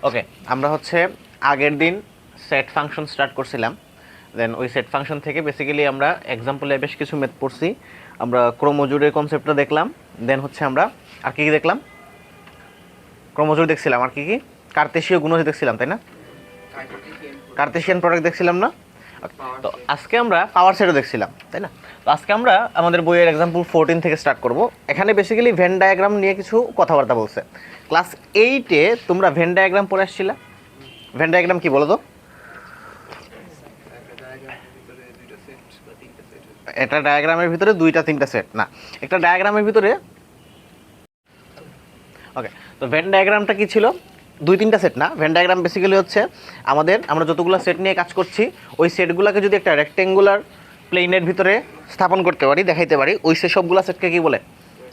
ওকে, আমরা হচ্ছে আগের দিন সেট ফাংশন স্টার্ট করছিলাম। দেন ওই সেট ফাংশন থেকে বেসিক্যালি আমরা এক্সাম্পলে বেশ কিছু মেথড পড়ছি। আমরা ক্রোমোজোরের কনসেপ্টটা দেখলাম। দেন হচ্ছে আমরা আর কি দেখলাম, ক্রোমোজোর দেখছিলাম, আর কি কার্তেশীয় গুণজ দেখছিলাম, তাই না? কার্তেশিয়ান প্রোডাক্ট দেখছিলাম না? তো আজকে আমরা পাওয়ার সেটও দেখছিলাম, তাই না? তো আজকে আমরা আমাদের বইয়ের এক্সাম্পল 14 থেকে স্টার্ট করব। এখানে বেসিক্যালি ভেন ডায়াগ্রাম নিয়ে কিছু কথাবার্তা বলছে। ক্লাস 8-এ তোমরা ভেন ডায়াগ্রাম পড়ে আসছিলা। ভেন ডায়াগ্রাম কি বলো তো? একটা ডায়াগ্রামের ভিতরে দুইটা তিনটা সেট না, একটা ডায়াগ্রামের ভিতরে। ওকে, তো ভেন ডায়াগ্রামটা কি ছিল? দুই তিনটা সেট না, ভেন ডায়াগ্রাম বেসিক্যালি হচ্ছে আমরা যতগুলো সেট নিয়ে কাজ করছি ওই সেটগুলোকে যদি একটা রেক্টেঙ্গুলার প্লেনের ভিতরে স্থাপন করতে পারি, দেখাইতে পারি, ওই সবগুলো সেটকে কি বলে?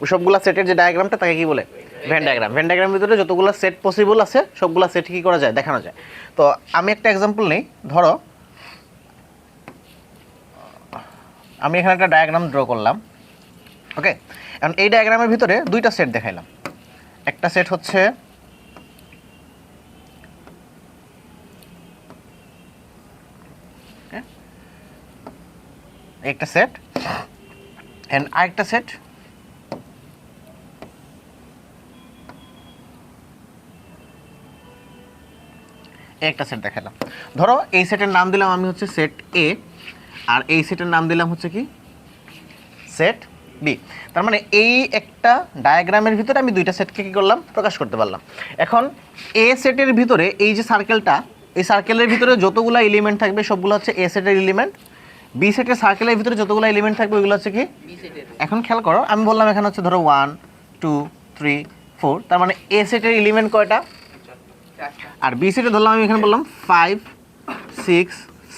ওই সবগুলো সেটের যে ডায়াগ্রামটা তাকে কি বলে? Venn diagram. ভেন ডায়াগ্রামের ভিতরে যতগুলো সেট পসিবল আছে সবগুলো সেট কি করা যায়? দেখানো যায়। তো আমি একটা এক্সাম্পল নেই, ধরো আমি এখানে একটা ডায়াগ্রাম ড্র করলাম। ওকে, এখন এই ডায়াগ্রামের ভিতরে দুইটা সেট দেখাইলাম। একটা সেট হচ্ছে একটা সেট এন্ড আরেকটা সেট একটা সেট দেখালাম। ধরো এই সেটের নাম দিলাম আমি হচ্ছে সেট এ, আর এই সেটের নাম দিলাম হচ্ছে কি? Set B. তার মানে এই একটা ডায়াগ্রামের ভিতরে আমি দুইটা সেটকে কী করলাম? প্রকাশ করতে পারলাম। এখন এ সেটের ভিতরে এই যে সার্কেলটা, এই সার্কেলের ভিতরে যতগুলো এলিমেন্ট থাকবে সবগুলো হচ্ছে এ সেটের এলিমেন্ট। বি সেটের সার্কেলের ভিতরে যতগুলো এলিমেন্ট থাকবে ওইগুলো হচ্ছে কি? এখন খেয়াল করো, আমি বললাম এখানে হচ্ছে ধরো 1 2 3 4, তার মানে এ সেটের এলিমেন্ট কয়টা? আর বি সেটে ধরলাম আমি এখানে বললাম 5 6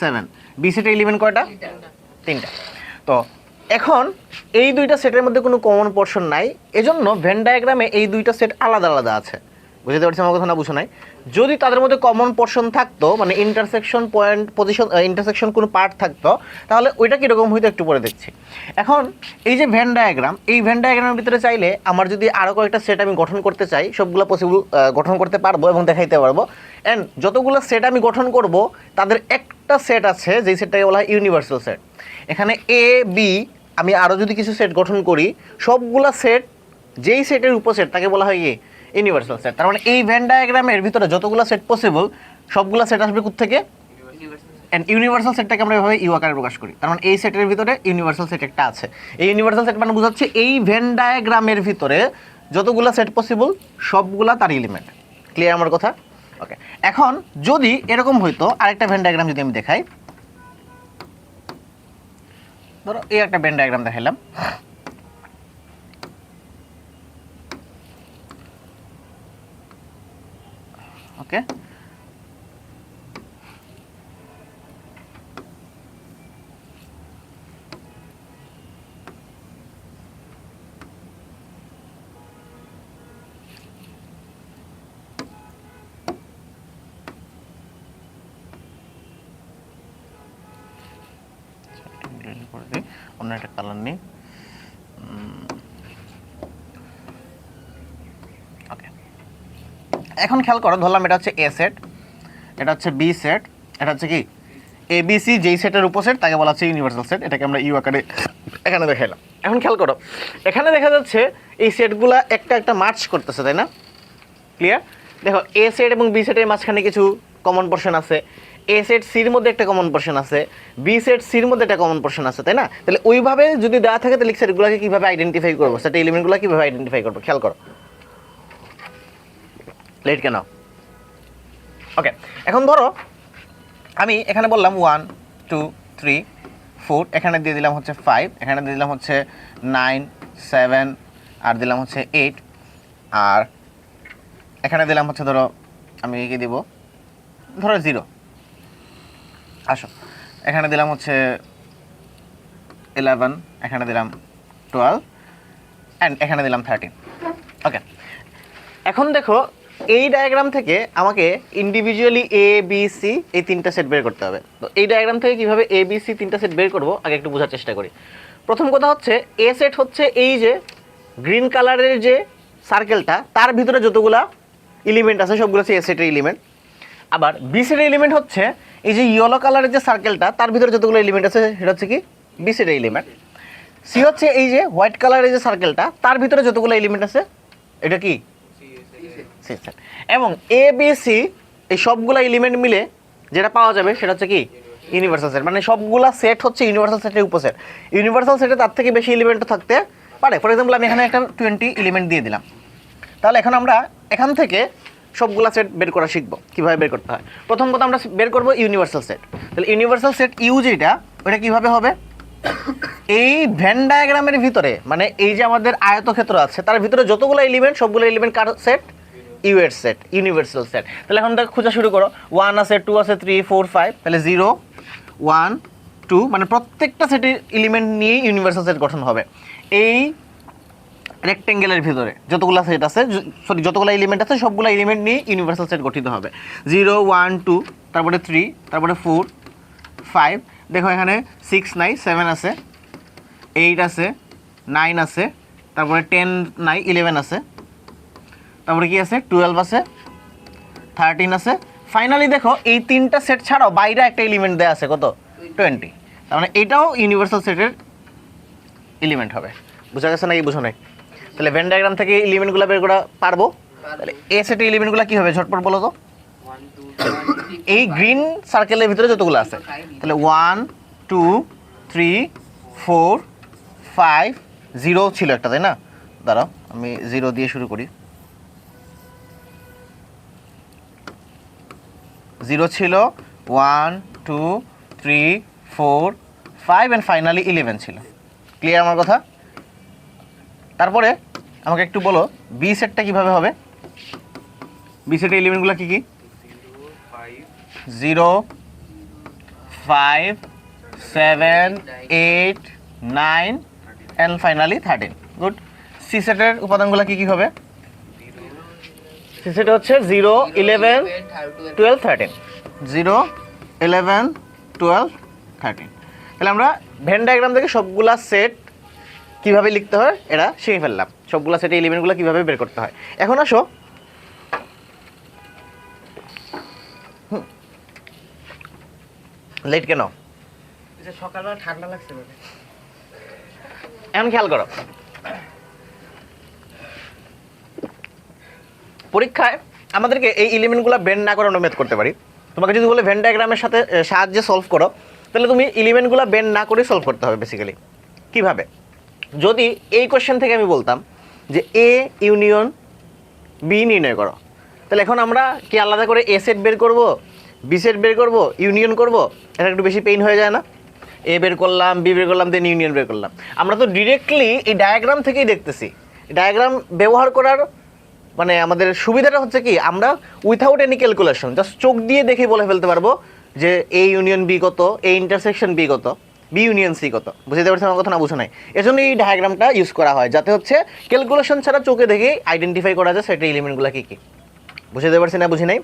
7। বি সেটের এলিমেন্ট কয়টা? তিনটা। তো এখন এই দুইটা সেটের মধ্যে কোনো কমন পোরশন নাই, এজন্য ভেন ডায়াগ্রামে এই দুইটা সেট আলাদা আলাদা আছে। বুঝতে পারছি আমার কথা? না বুঝো নাই? যদি তাদের মধ্যে কমন পোরশন থাকতো, মানে ইন্টারসেকশন পয়েন্ট পজিশন, ইন্টারসেকশন কোনো পার্ট থাকতো, তাহলে ওইটা কীরকম হইতো একটু পরে দেখছি। এখন এই যে ভেন ডায়াগ্রাম, এই ভেন ডায়াগ্রামের ভিতরে চাইলে আমার যদি আরও কয়েকটা সেট আমি গঠন করতে চাই, সবগুলো পসিবল গঠন করতে পারবো এবং দেখাইতে পারবো। অ্যান্ড যতগুলো সেট আমি গঠন করব তাদের একটা সেট আছে যেই সেটটাকে বলা হয় ইউনিভার্সাল সেট। এখানে এ বি আমি আরও যদি কিছু সেট গঠন করি, সবগুলা সেট যেই সেটের উপসেট তাকে বলা হয় কি? Universal set. তার মানে এই ভেন ডায়াগ্রামের ভিতরে যতগুলো সেট পসিবল সবগুলো সেট আসবে কোথা থেকে? এন্ড ইউনিভার্সাল সেটটাকে আমরা এভাবে ইউ আকারে প্রকাশ করি। তার মানে এই সেটের ভিতরে ইউনিভার্সাল সেট একটা আছে। এই ইউনিভার্সাল সেট মানে বোঝাচ্ছে এই ভেন ডায়াগ্রামের ভিতরে যতগুলো সেট পসিবল সবগুলা তার এলিমেন্ট। ক্লিয়ার আমার কথা? ওকে, এখন যদি এরকম হইতো আরেকটা ভেন ডায়াগ্রাম যদি আমি দেখাই, ধরো এই একটা ভেন ডায়াগ্রাম দেখাইলাম। ওকে, অন্য একটা কালার নেই। ওকে, এখন খেয়াল করো, ধরলাম এটা হচ্ছে এ সেট, এটা হচ্ছে বি সেট, এটা হচ্ছে কি? এ বি সি। যেই সেটের উপসেট তাকে বলা হচ্ছে ইউনিভার্সাল সেট। এটাকে আমরা ইউ আকারে এখানে দেখাইলাম। এখন খেয়াল করো, এখানে দেখা যাচ্ছে এই সেটগুলা একটা একটা মার্চ করতেছে, তাই না? ক্লিয়ার? দেখো এ সেট এবং বি সেটের মাঝখানে কিছু কমন পোরশন আছে, এ সেট সির মধ্যে একটা কমন পোরশন আছে, বি সেট সির মধ্যে একটা কমন পোরশন আছে, তাই না? তাহলে ওইভাবে যদি দেওয়া থাকে তাহলে সেটগুলোকে কীভাবে আইডেন্টিফাই করবো, সেট এলিমেন্টগুলো কীভাবে আইডেন্টিফাই করবো? খেয়াল করো, লেট কেন? ওকে, এখন ধরো আমি এখানে বললাম 1 2 3 4, এখানে দিয়ে দিলাম হচ্ছে 5, এখানে দিয়ে দিলাম হচ্ছে 9 7, আর দিলাম হচ্ছে 8, আর এখানে দিলাম হচ্ছে ধরো আমি কি দিব, ধরো 0। আসো, এখানে দিলাম হচ্ছে 11, এখানে দিলাম 12, অ্যান্ড এখানে দিলাম 13। ওকে, এখন দেখো এই ডায়াগ্রাম থেকে আমাকে ইন্ডিভিজুয়ালি এ বি সি এই তিনটা সেট বের করতে হবে। তো এই ডায়াগ্রাম থেকে কীভাবে এ বি সি তিনটা সেট বের করবো আগে একটু বোঝার চেষ্টা করি। প্রথম কথা হচ্ছে এ সেট হচ্ছে এই যে গ্রিন কালারের যে সার্কেলটা, তার ভিতরে যতগুলা এলিমেন্ট আছে সবগুলো হচ্ছে এ সেটের এলিমেন্ট। আবার বি সেটের এলিমেন্ট হচ্ছে এই যে ইয়েলো কালারের যে সার্কেলটা তার ভিতরে যতগুলো এলিমেন্ট আছে সেটা হচ্ছে কি বি সেটের এলিমেন্ট। সি হচ্ছে এই যে হোয়াইট কালারের যে সার্কেলটা তার ভিতরে যতগুলো এলিমেন্ট আছে এটা কি সি সেট। এবং এ বি সি এই সবগুলো এলিমেন্ট মিলে যেটা পাওয়া যাবে সেটা হচ্ছে কি ইউনিভার্সাল সেট। মানে সবগুলা সেট হচ্ছে ইউনিভার্সাল সেটের উপসেট। ইউনিভার্সাল সেটে তার থেকে বেশি এলিমেন্ট থাকতে পারে। ফর এক্সাম্পল আমি এখানে একটা 20 এলিমেন্ট দিয়ে দিলাম। তাহলে এখন আমরা এখান থেকে সবগুলা সেট বের করা শিখবো কীভাবে বের করতে হয়। প্রথম কথা আমরা বের করবো ইউনিভার্সাল সেট। তাহলে ইউনিভার্সাল সেট ইউ যেটা ওটা কীভাবে হবে, এই ভেন ডায়াগ্রামের ভিতরে মানে এই যে আমাদের আয়তক্ষেত্র আছে তার ভিতরে যতগুলো এলিমেন্ট সবগুলো এলিমেন্ট কার সেট, ইউ এর সেট, ইউনিভার্সাল সেট। তাহলে এখন থেকে খোঁজা শুরু করো, 1 আছে 2 আছে 3 4 5, তাহলে 0 1 2 মানে প্রত্যেকটা সেটের এলিমেন্ট নিয়ে ইউনিভার্সাল সেট গঠন হবে। এই রেক্টেঙ্গেলের ভিতরে যতগুলো সেট আছে সরি যতগুলো এলিমেন্ট আছে সবগুলো এলিমেন্ট নিয়ে ইউনিভার্সাল সেট গঠিত হবে। 0 1 2 তারপরে 3 তারপরে 4 5, দেখো এখানে 6 নাই 7 আছে 8 আছে 9 আছে তারপরে 10 নাই 11 আছে তারপরে কি আছে 12 আছে 13 আছে। ফাইনালি দেখো এই তিনটা সেট ছাড়াও বাইরে একটা এলিমেন্ট দেয়া আছে কত 20, তার মানে এটাও ইউনিভার্সাল সেটের এলিমেন্ট হবে। বুঝা গেছে নাকি বুঝো নাই? তাহলে ভেন ডায়াগ্রাম থেকে এলিমেন্টগুলো বের করা পারবো। তাহলে এ সেটের এলিমেন্টগুলো কি হবে ঝটপট বলো তো। এই গ্রিন সার্কেলের ভিতরে যতগুলো আছে তাহলে 1 2 3 4 5, 0 ছিল একটা তাই না, দাঁড়াও আমি 0 দিয়ে শুরু করি। 0 ছিল 1 2 3 4 5 অ্যান্ড ফাইনালি 11 ছিল। ক্লিয়ার আমার কথা? তারপরে আমাকে একটু বলো বি সেটটা কিভাবে হবে। বি সেটের এলিমেন্টগুলো কি কি? 0 5 7 8 9 অ্যান্ড ফাইনালি 13। গুড। সি সেটের উপাদানগুলো কি কি হবে? সি সেটে হচ্ছে 0 11 12 13, 0 11 12 13। তাহলে আমরা ভেন ডায়াগ্রাম থেকে সবগুলা সেট কিভাবে লিখতে হয় এটা শিখে ফেললাম, সবগুলা সেটের এলিমেন্টগুলো কিভাবে বের করতে হয়। এখন আসো লেট কেন? সকালবেলা ঠান্ডা লাগছে বলে। এখন খেয়াল করো, পরীক্ষায় আমাদেরকে এই এলিমেন্টগুলো বেন্ড না করে আমরা ম্যাথ করতে পারি। তোমাকে যদি বলে ভেন ডায়াগ্রামের সাথে সাহায্যে সলভ করো তাহলে তুমি এলিমেন্টগুলো বেন্ড না করে সলভ করতে হবে। বেসিক্যালি কিভাবে, যদি এই কোশ্চেন থেকে আমি বলতাম যে এ ইউনিয়ন বি নির্ণয় করো, তাহলে এখন আমরা কি আলাদা করে এ সেট বের করব, বি সেট বের করব, ইউনিয়ন করব? এটা একটু বেশি পেইন হয়ে যায় না? এ বের করলাম, বি বের করলাম, দেন ইউনিয়ন বের করলাম। আমরা তো ডিরেক্টলি এই ডায়াগ্রাম থেকেই দেখতেছি। ডায়াগ্রাম ব্যবহার করার মানে আমাদের সুবিধাটা হচ্ছে কি, আমরা উইথাউট এনি ক্যালকুলেশন জাস্ট চোখ দিয়ে দেখে বলে ফেলতে পারবো যে এ ইউনিয়ন বি কত, এ ইন্টারসেকশন বি কত, বি ইউনিয়ন সি কত। বুঝতে পারছি আমার কথা না? বুঝো নাই? এজন্য এই ডায়াগ্রামটা ইউজ করা হয় যাতে হচ্ছে ক্যালকুলেশন ছাড়া চোখে দেখে আইডেন্টিফাই করা যায় সেটা এলিমেন্টগুলো কী কী। বুঝতে পারছি না বুঝি নাই?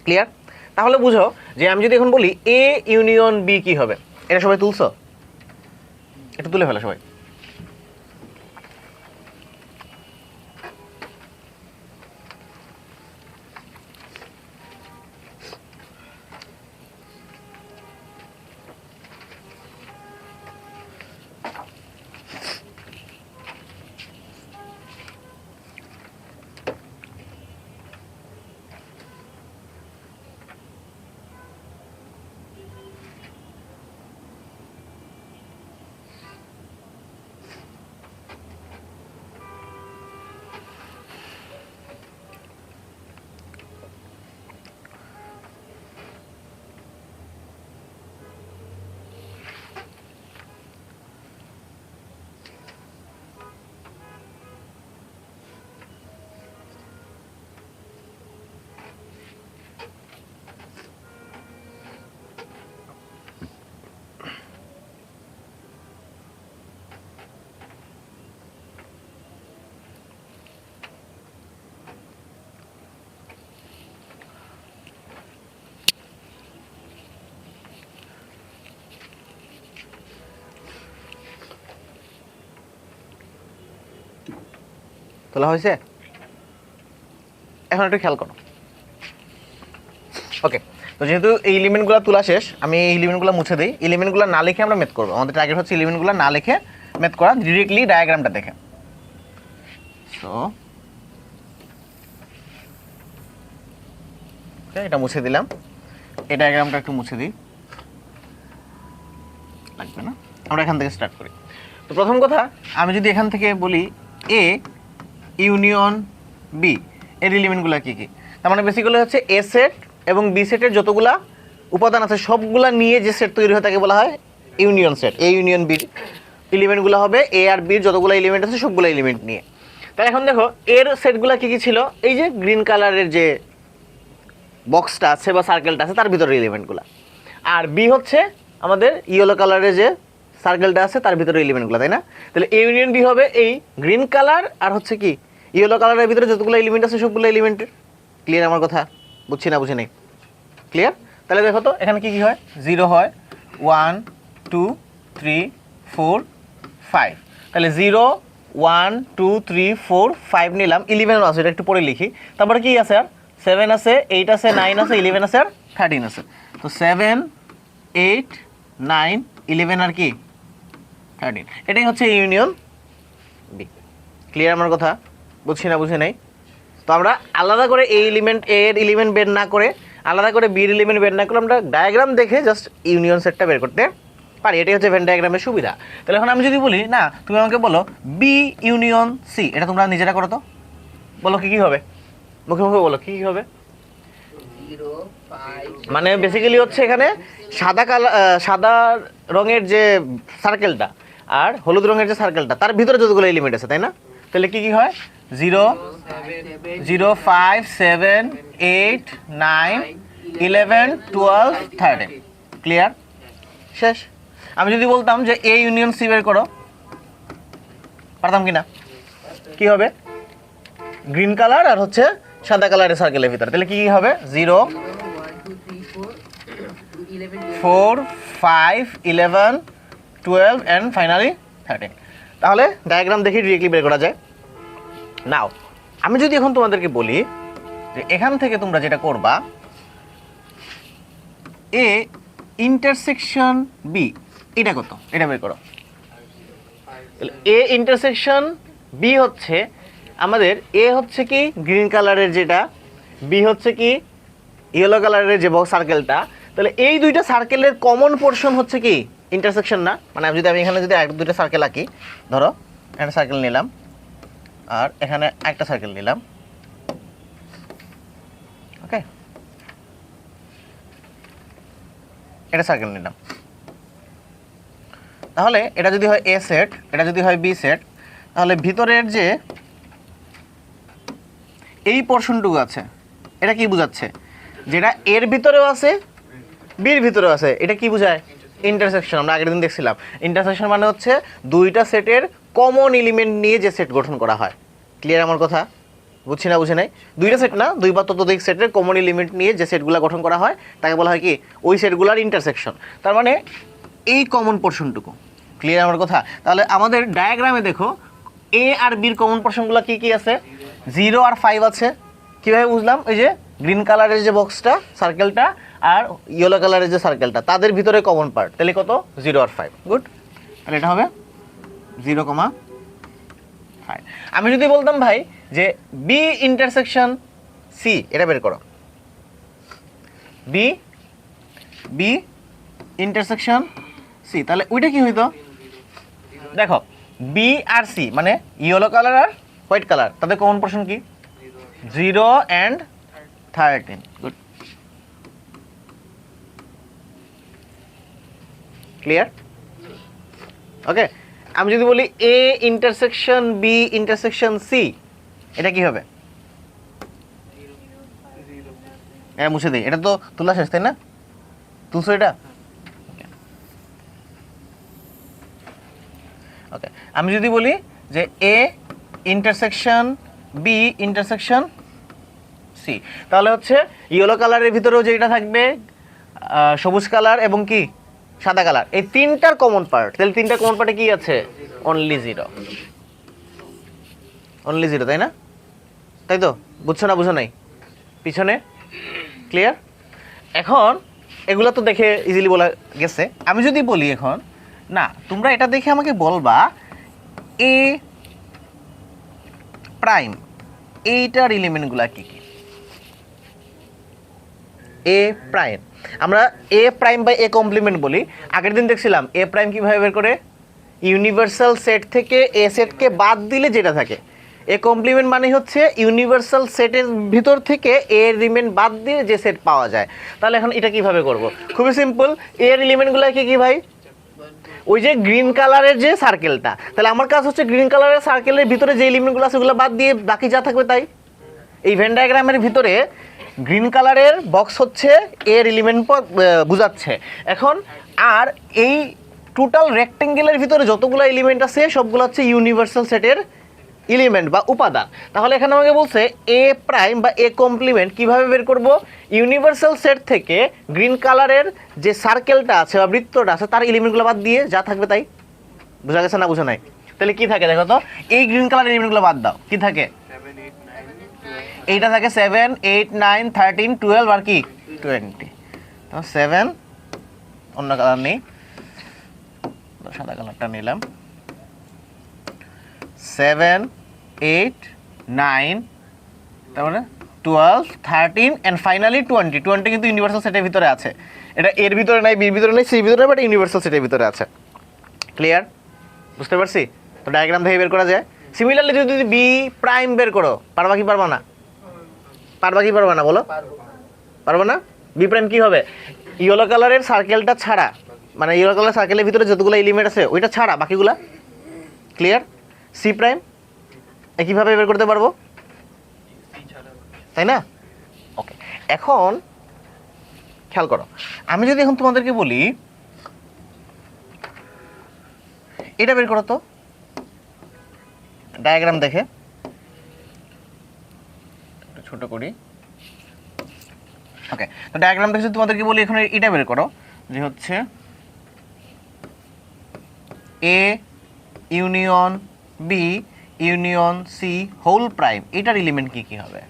ক্লিয়ার? তাহলে বুঝো যে আমি যদি এখন বলি এ ইউনিয়ন বি কী হবে, এটা সবাই তুলছো? এটা তুলে ফেলো সবাই। তোলা হয়েছে? এখন একটু খেয়াল করো। ওকে, তো যেহেতু এই এলিমেন্টগুলো তোলা শেষ, আমি এই এলিমেন্টগুলো মুছে দিই। এলিমেন্টগুলো না লিখে আমরা ম্যাথ করবো। আমাদের টার্গেট হচ্ছে এলিমেন্টগুলো না লিখে ম্যাথ করা, ডিরেক্টলি ডায়াগ্রামটা দেখে। সো এটা মুছে দিলাম, এই ডায়াগ্রামটা একটু মুছে দিই, লাগবে না। আমরা এখান থেকে স্টার্ট করি। তো প্রথম কথা, আমি যদি এখান থেকে বলি এ ইউনিয়ন বি, এর এলিমেন্টগুলো কী কী, তার মানে বেসিক্যালি হচ্ছে এ সেট এবং বি সেটের যতগুলা উপাদান আছে সবগুলা নিয়ে যে সেট তৈরি হয় তাকে বলা হয় ইউনিয়ন সেট। এ ইউনিয়ন বির এলিমেন্টগুলো হবে এ আর বির যতগুলো এলিমেন্ট আছে সবগুলো এলিমেন্ট নিয়ে। তাই এখন দেখো এর সেটগুলো কী কী ছিল, এই যে গ্রিন কালারের যে বক্সটা আছে বা সার্কেলটা আছে তার ভিতরে এলিমেন্টগুলো, আর বি হচ্ছে আমাদের ইয়েলো কালারের যে সার্কেলটা আছে তার ভিতরে এলিমেন্টগুলো, তাই না? তাহলে এ ইউনিয়ন বি হবে এই গ্রিন কালার আর হচ্ছে কি ইয়েলো কালারের ভিতরে যতগুলো এলিমেন্ট আছে সবগুলো এলিমেন্টের। ক্লিয়ার আমার কথা? বুঝছি না বুঝি নেই? ক্লিয়ার? তাহলে দেখো তো এখানে কি কি হয়, 0 হয়, 1 2 3 4 5, তাহলে 0 1 2 3 4 5 নিলাম, 11 আছে, এটা একটু পরে লিখি। তারপরে কি আছে আর 7 আছে, 8 আছে, 9 আছে, 11 আছে আর 13 আছে। তো 7 8 9 11 আর কি 13, এটাই হচ্ছে ইউনিয়ন বি। ক্লিয়ার আমার কথা? বুঝছি না বুঝি নাই? তো আমরা আলাদা করে এই এলিমেন্ট এর এলিমেন্ট বের না করে, আলাদা করে বির এলিমেন্ট বের না করে আমরা ডায়াগ্রাম দেখে জাস্ট ইউনিয়ন সেটটা বের করতে পারি। এটাই হচ্ছে ভেন ডায়াগ্রামের সুবিধা। তাহলে এখন আমি যদি বলি না, তুমি আমাকে বলো বি ইউনিয়ন সি, এটা তোমরা নিজেরা করো তো, বলো কি কি হবে, মুখে মুখে বলো কি কি হবে। মানে বেসিক্যালি হচ্ছে এখানে সাদা রঙের যে সার্কেলটা আর হলুদ রঙের যে সার্কেলটা তার ভিতরে যতগুলো এলিমেন্ট আছে, তাই না? তাহলে কি কি হয়, 0 0 5 7 8 9 11 12 13। ক্লিয়ার? শেষ। আমি যদি বলতাম যে এ ইউনিয়ন সি বের করো, পারতাম কি না? কি হবে, গ্রিন কালার আর হচ্ছে সাদা কালারের সার্কেলের ভিতরে, তাহলে কি কি হবে, 0 4 5 11 12 অ্যান্ড ফাইনালি 13। তাহলে ডায়াগ্রাম দেখে ডিরেক্টলি বের করা যায়। নাও আমি যদি এখন তোমাদেরকে বলি যে এখান থেকে তোমরা যেটা করবা, এ ইন্টারসেকশন বি, এটা কত, এটা বের করো। এ ইন্টারসেকশন বি হচ্ছে আমাদের, এ হচ্ছে কি গ্রিন কালারের যেটা, বি হচ্ছে কি ইয়েলো কালারের যে বক্স সার্কেলটা। তাহলে এই দুইটা সার্কেলের কমন পোর্শন হচ্ছে কি ইন্টারসেকশন না? মানে আমি এখানে যদি এক দুইটা সার্কেল আঁকি, ধরো একটা সার্কেল নিলাম আর এখানে একটা সার্কেল নিলাম, ওকে, এটা সার্কেল নিলাম। তাহলে এটা যদি হয় এ সেট, এটা যদি হয় বি সেট, তাহলে ভিতরের যে এই পোর্শনটুকু আছে এটা কি বোঝাচ্ছে, যেটা এর ভিতরেও আছে বির ভিতরেও আছে, এটা কি বোঝায়, ইন্টারসেকশন। আমরা আগের দিন দেখছিলাম ইন্টারসেকশন মানে হচ্ছে দুইটা সেটের কমন এলিমেন্ট নিয়ে যে সেট গঠন করা হয়। ক্লিয়ার আমার কথা? বুঝছি না বুঝি নাই? দুইটা সেট না, দুই বা ততোধিক সেটের কমন এলিমেন্ট নিয়ে যে সেটগুলো গঠন করা হয় তাকে বলা হয় কি ওই সেটগুলোর ইন্টারসেকশন। তার মানে এই কমন পোর্শনটুকু। ক্লিয়ার আমার কথা? তাহলে আমাদের ডায়াগ্রামে দেখো এ আর বির কমন পোর্শনগুলো কি কি আছে, 0 আর 5 আছে। কীভাবে বুঝলাম, এই যে গ্রিন কালারের যে বক্সটা সার্কেলটা আর ইয়েলো কালারের যে সার্কেলটা তাদের ভিতরে কমন পার্ট, তাহলে কত, 0 আর 5। গুড, তাহলে এটা হবে 0,5। আমি যদি বলতাম ভাই যে বি ইন্টারসেকশন সি, এটা বের করো, বি ইন্টারসেকশন সি, তাহলে ওইটা কি হইতো, দেখো বি আর সি মানে ইয়েলো কালার আর হোয়াইট কালার তাদের কমন পোর্শন কি, 0 and 13। Good, clear? ওকে, আমি যদি বলি A intersection B intersection C, এটা কি হবে, এটা মুছে দিই, এটা তো তোলা শেষ তাই না, তুলছো এটা? ওকে, আমি যদি বলি যে A intersection B intersection C, তাহলে হচ্ছে ইয়েলো কালারের ভিতরেও যেটা থাকবে সবুজ কালার এবং কি সাদা কালার, এই তিনটার কমন পার্ট, তাহলে তিনটার কমন পার্টে কি আছে, অনলি 0, তাই না? তাই তো? বুঝছো না বুঝো নাই? পিছনে। ক্লিয়ার? এখন এগুলো তো দেখে ইজিলি বলা গেছে। আমি যদি বলি এখন না, তোমরা এটা দেখে আমাকে বলবা এ প্রাইম এইটার এলিমেন্টগুলো কি কি। এ প্রাইম, আমরা এ প্রাইম বাই এ কমপ্লিমেন্ট বলি। আগের দিন দেখছিলাম এ প্রাইম কিভাবে বের করে, ইউনিভার্সাল সেট থেকে এ সেটকে বাদ দিলে যেটা থাকে। এ কমপ্লিমেন্ট মানে হচ্ছে ইউনিভার্সাল সেটের ভিতর থেকে এ এলিমেন্ট বাদ দিয়ে যে সেট পাওয়া যায়। তাহলে এখন এটা কিভাবে করব? খুবই সিম্পল। এর এলিমেন্টগুলো কি কি ভাই? ওই যে গ্রিন কালারের যে সার্কেলটা, তাহলে আমার কাজ হচ্ছে গ্রিন কালারের সার্কেলের ভিতরে যে এলিমেন্টগুলো আছে ওগুলো বাদ দিয়ে বাকি যা থাকবে তাই। এই ভেন ডায়াগ্রামের ভিতরে গ্রিন কালারের বক্স হচ্ছে এর এলিমেন্ট বোঝাচ্ছে। এখন আর এই টোটাল রেক্টেঙ্গেলের ভিতরে যতগুলো এলিমেন্ট আছে সবগুলো হচ্ছে ইউনিভার্সাল সেটের এলিমেন্ট বা উপাদান। তাহলে এখানে আমাকে বলছে এ প্রাইম বা এ কমপ্লিমেন্ট কিভাবে বের করব? ইউনিভার্সাল সেট থেকে গ্রিন কালারের যে সার্কেলটা আছে বা বৃত্তটা আছে তার এলিমেন্টগুলো বাদ দিয়ে যা থাকবে তাই। বোঝা গেছে না বোঝা নাই? তাহলে কি থাকে দেখো তো, এই গ্রিন কালারের এলিমেন্টগুলো বাদ দাও, কি থাকে? এইটা থাকে 7, 8, 9, 13, 12 আর কি 20। তো 7, অন্য কালার নেই, সাদা কালারটা নিলাম। 7, 8, 9, তারপরে 12, 13 এন্ড ফাইনালি 20। 20 কিন্তু ইউনিভার্সাল সেটের ভিতরে আছে। এটা এর ভিতরে নাই, বির ভিতরে নাই, সির ভিতরে নাই, বাট ইউনিভার্সাল সেটের ভিতরে আছে। ক্লিয়ার? বুঝতে পারছি? তো ডায়াগ্রাম থেকে বের করা যায়। সিমিলারলি যদি বি প্রাইম বের করো, পারবা কি পারবা না? পারবা কি পারবা না বলো? পারবা না? বি প্রাইম কি হবে? ইয়েলো কালারের সার্কেলটা ছাড়া, মানে ইয়েলো কালার সার্কেলের ভিতরে যতগুলো এলিমেন্ট আছে ওইটা ছাড়া বাকিগুলা। ক্লিয়ার? সি প্রাইম কিভাবে বের করতে পারবো, তাই না? ওকে, এখন খেয়াল করো, আমি যদি এখন তোমাদেরকে বলি এটা বের করো তো ডায়াগ্রাম দেখে, ছোট করি। ওকে, তো ডায়াগ্রাম দেখে তোমাদেরকে বলি এখন এটা বের করো যে হচ্ছে A union B union C whole prime, এটার এলিমেন্ট কি কি হবে?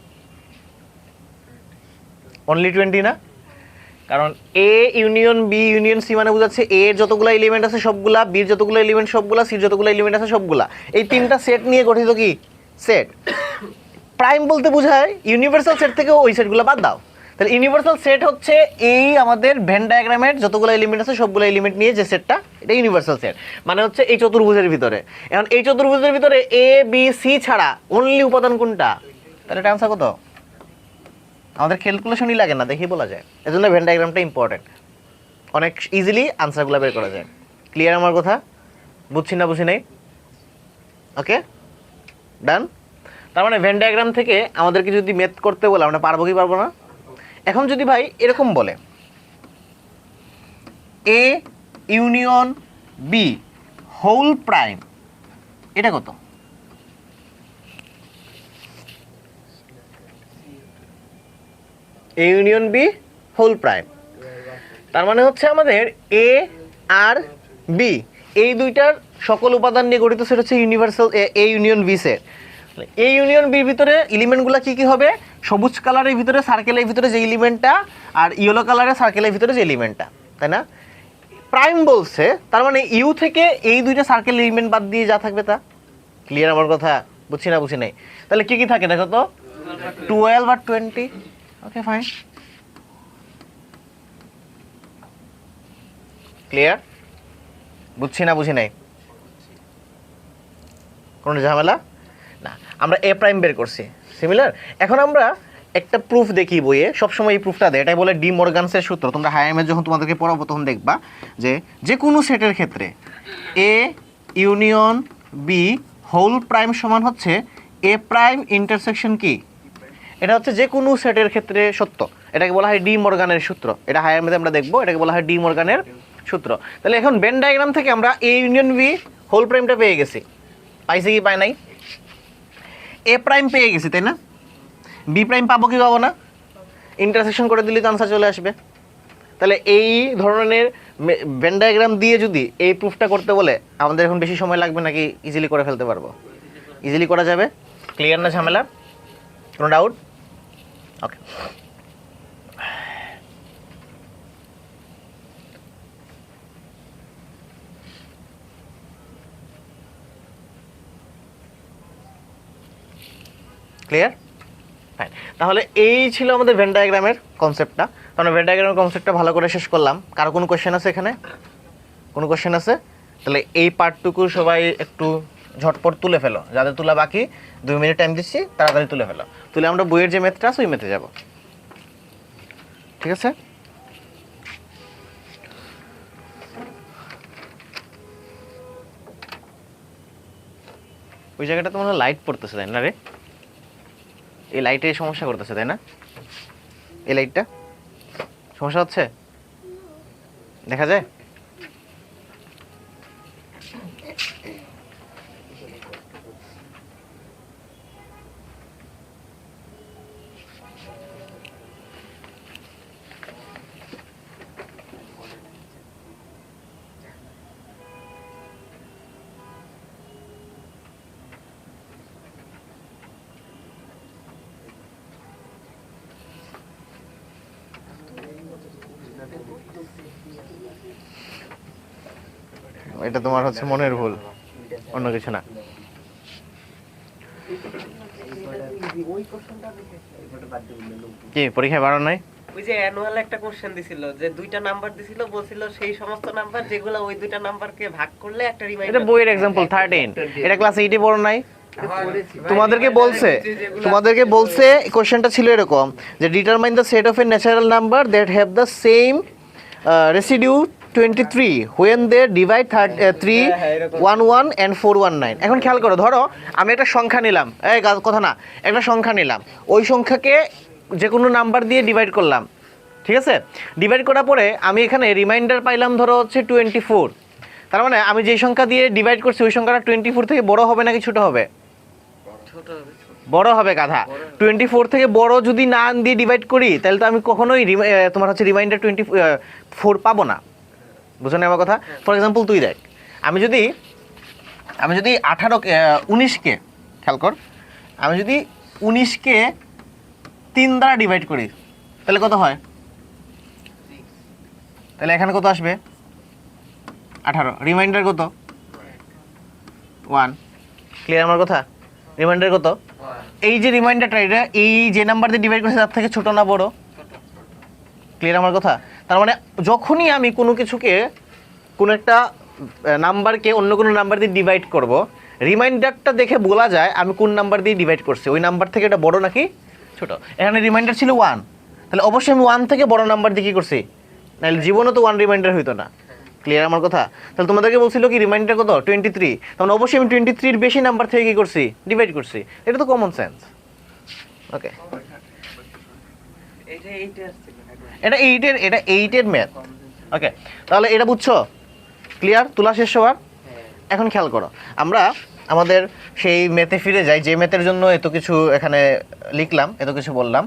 অনলি 20 না? কারণ A union B union C মানে বোঝাচ্ছে এ এর যতগুলো এলিমেন্ট আছে সবগুলা, বির যতগুলো এলিমেন্ট সবগুলা, সির যতগুলো এলিমেন্ট আছে সবগুলা। এই তিনটা সেট নিয়ে গঠিত কি সেট। প্রাইম বলতে বোঝায় ইউনিভার্সাল সেট থেকে ওই সেটগুলো বাদ দাও। তাহলে ইউনিভার্সাল সেট হচ্ছে এই আমাদের ভেন ডায়াগ্রামের যতগুলো এলিমেন্ট আছে সবগুলো এলিমেন্ট নিয়ে যে সেটটা, এটা ইউনিভার্সাল সেট। মানে হচ্ছে এই চতুর্ভুজের ভিতরে। এখন এই চতুর্ভুজের ভিতরে এ বি সি ছাড়া অনলি উপাদান কোনটা? তাহলে এটা আনসার কত? আমাদের ক্যালকুলেশনই লাগে না, দেখেই বলা যায়। এজন্য ভেন ডায়াগ্রামটা ইম্পর্টেন্ট, অনেক ইজিলি আনসারগুলো বের করা যায়। ক্লিয়ার আমার কথা? বুঝছি না বুঝি নাই? ওকে, ডান। তার মানে ভেন ডায়াগ্রাম থেকে আমাদেরকে যদি ম্যাথ করতে বলে আমরা পারবো কি পারবো না? এখন যদি ভাই এরকম বলে A union B whole prime, এটা কত? A union B whole prime, তার মানে হচ্ছে আমাদের এ আর বি এই দুইটার সকল উপাদান নিয়ে গঠিত সেট হচ্ছে universal A union B set. এই ইউনিয়ন বির ভিতরে এলিমেন্টগুলো কি কি হবে? সবুজ কালারের ভিতরে সার্কেলের ভিতরে যে এলিমেন্টটা আর ইয়েলো কালারের সার্কেলের ভিতরে যে এলিমেন্টটা, তাই না? প্রাইম বলছে তার মানে ইউ থেকে এই দুইটা সার্কেল এলিমেন্ট বাদ দিয়ে যা থাকবে তা। ক্লিয়ার আমার কথা? বুঝছি না বুঝি নাই? তাহলে কি কি থাকে দেখো তো, 12 আর 20। Okay fine, clear? বুঝছি না বুঝি নাই? কোনো ঝামেলা না? আমরা এ প্রাইম বের করছি, সিমিলার। এখন আমরা একটা প্রুফ দেখি বইয়ে, সবসময় এই প্রুফটা দেয়, এটাই বলে ডি মর্গানসের সূত্র। তোমরা হায়ার ম্যাথ যখন তোমাদেরকে পড়াবো তখন দেখবা যে যে কোনো সেটের ক্ষেত্রে A union B whole prime সমান হচ্ছে এ প্রাইম ইন্টারসেকশন কি। এটা হচ্ছে যে কোনো সেটের ক্ষেত্রে সত্য। এটাকে বলা হয় ডি মর্গানের সূত্র। এটা হায়ার ম্যাথে আমরা দেখবো, এটাকে বলা হয় ডি মর্গানের সূত্র। তাহলে এখন ভেন ডায়াগ্রাম থেকে আমরা এ ইউনিয়ন বি হোল প্রাইমটা পেয়ে গেছি। পাইছে কি পায় নাই? এ প্রাইম পেয়ে গেছি, তাই না? বি প্রাইম পাবো কি পাবো না? ইন্টারসেকশন করে দিলে তো আনসার চলে আসবে। তাহলে এই ধরনের ভেন ডায়াগ্রাম দিয়ে যদি এই প্রুফটা করতে বলে আমাদের এখন বেশি সময় লাগবে নাকি ইজিলি করে ফেলতে পারবো? ইজিলি করা যাবে। ক্লিয়ার না ঝামেলা? কোনো ডাউট? ওকে, ক্লিয়ার? ফাইন। তাহলে এই ছিল আমাদের ভেন ডায়াগ্রামের কনসেপ্টটা। কারণ ভেন ডায়াগ্রামের কনসেপ্টটা ভালো করে শেষ করলাম। কারো কোনো কোয়েশ্চেন আছে এখানে? কোনো কোয়েশ্চেন আছে? তাহলে এই পার্টটুকু সবাই একটু ঝটপট তুলে ফেলো, যাদের তোলা বাকি 2 মিনিট টাইম দিচ্ছি, তাড়াতাড়ি তুলে ফেলো। তুলে আমরা বইয়ের যে মেথটা আছে ওই মেথে যাব, ঠিক আছে? ওই জায়গাটা তো মনে হয় লাইট পড়তেছে, তাই না রে? এই লাইটে সমস্যা করতেছে, তাই না? এই লাইটটা সমস্যা হচ্ছে, দেখা যায়? এটা তোমার হচ্ছে মনের ভুল, অন্য কিছু না। কি পরীক্ষায় বাড়ানো নাই? ওই যে অ্যানুয়াল একটা কোশ্চেন দিছিল, যে 2টা নাম্বার দিছিল, বলছিল সেই সমস্ত নাম্বার যেগুলো ওই 2টা নাম্বারকে ভাগ করলে একটা এটা রিমাইন্ডার। বইয়ের एग्जांपल 13, এটা ক্লাস 8 এ পড়ো নাই? তোমাদেরকে বলছে কোশ্চেনটা ছিল এরকম যে determine the set of a natural number that have the same residue 23 when they divide 3 1 1 and 4 1 9। এখন খেয়াল করো, ধরো আমি একটা সংখ্যা নিলাম, এই কথা না, একটা সংখ্যা নিলাম, ওই সংখ্যাকে যে কোনো নাম্বার দিয়ে ডিভাইড করলাম, ঠিক আছে? ডিভাইড করার পরে আমি এখানে রিমাইন্ডার পাইলাম ধরো হচ্ছে 24। তার মানে আমি যে সংখ্যা দিয়ে ডিভাইড করছি ওই সংখ্যাটা 24 থেকে বড় হবে নাকি ছোট হবে? বড় হবে গাধা। 24 থেকে বড় যদি না দিয়ে ডিভাইড করি তাহলে তো আমি কখনোই তোমার হচ্ছে রিমাইন্ডার 24 পাবো না। বুঝো না আমার কথা? ফর এক্সাম্পল তুই দেখ, আমি যদি 19কে খেয়াল কর, আমি যদি 19কে 3 দ্বারা ডিভাইড করি তাহলে কত হয়? তাহলে এখানে কত আসবে? 18। রিমাইন্ডার কত? 1। ক্লিয়ার আমার কথা? রিমাইন্ডার কত? এই যে রিমাইন্ডারটা, এটা এই যে নাম্বার দিয়ে ডিভাইড করছে তার থেকে ছোট না বড়? ক্লিয়ার আমার কথা? তার মানে যখনই আমি কোনো কিছুকে, কোনো একটা নাম্বারকে অন্য কোনো নাম্বার দিয়ে ডিভাইড করব, রিমাইন্ডারটা দেখে বলা যায় আমি কোন নাম্বার দিয়ে ডিভাইড করছি, ওই নাম্বার থেকে এটা বড় নাকি ছোট। এখানে রিমাইন্ডার ছিল 1, তাহলে অবশ্যই আমি 1 থেকে বড় নাম্বার দিয়ে কী করছি, নাহলে জীবনও তো 1 রিমাইন্ডার হইতো না। ক্লিয়ার আমার কথা? তাহলে তোমাদেরকে বলছিল কি রিমাইন্ডার কত? 23। তখন অবশ্যই আমি 23-র বেশি নাম্বার থেকে কী করছি, ডিভাইড করছি। এটা তো কমন সেন্স। ওকে, এটা 8-এর ম্যাথ। ওকে, তাহলে এটা বুঝছো? ক্লিয়ার? তোলা শেষ সবার? এখন খেয়াল করো, আমরা আমাদের সেই ম্যাথে ফিরে যাই যে ম্যাথের জন্য এত কিছু এখানে লিখলাম, এত কিছু বললাম।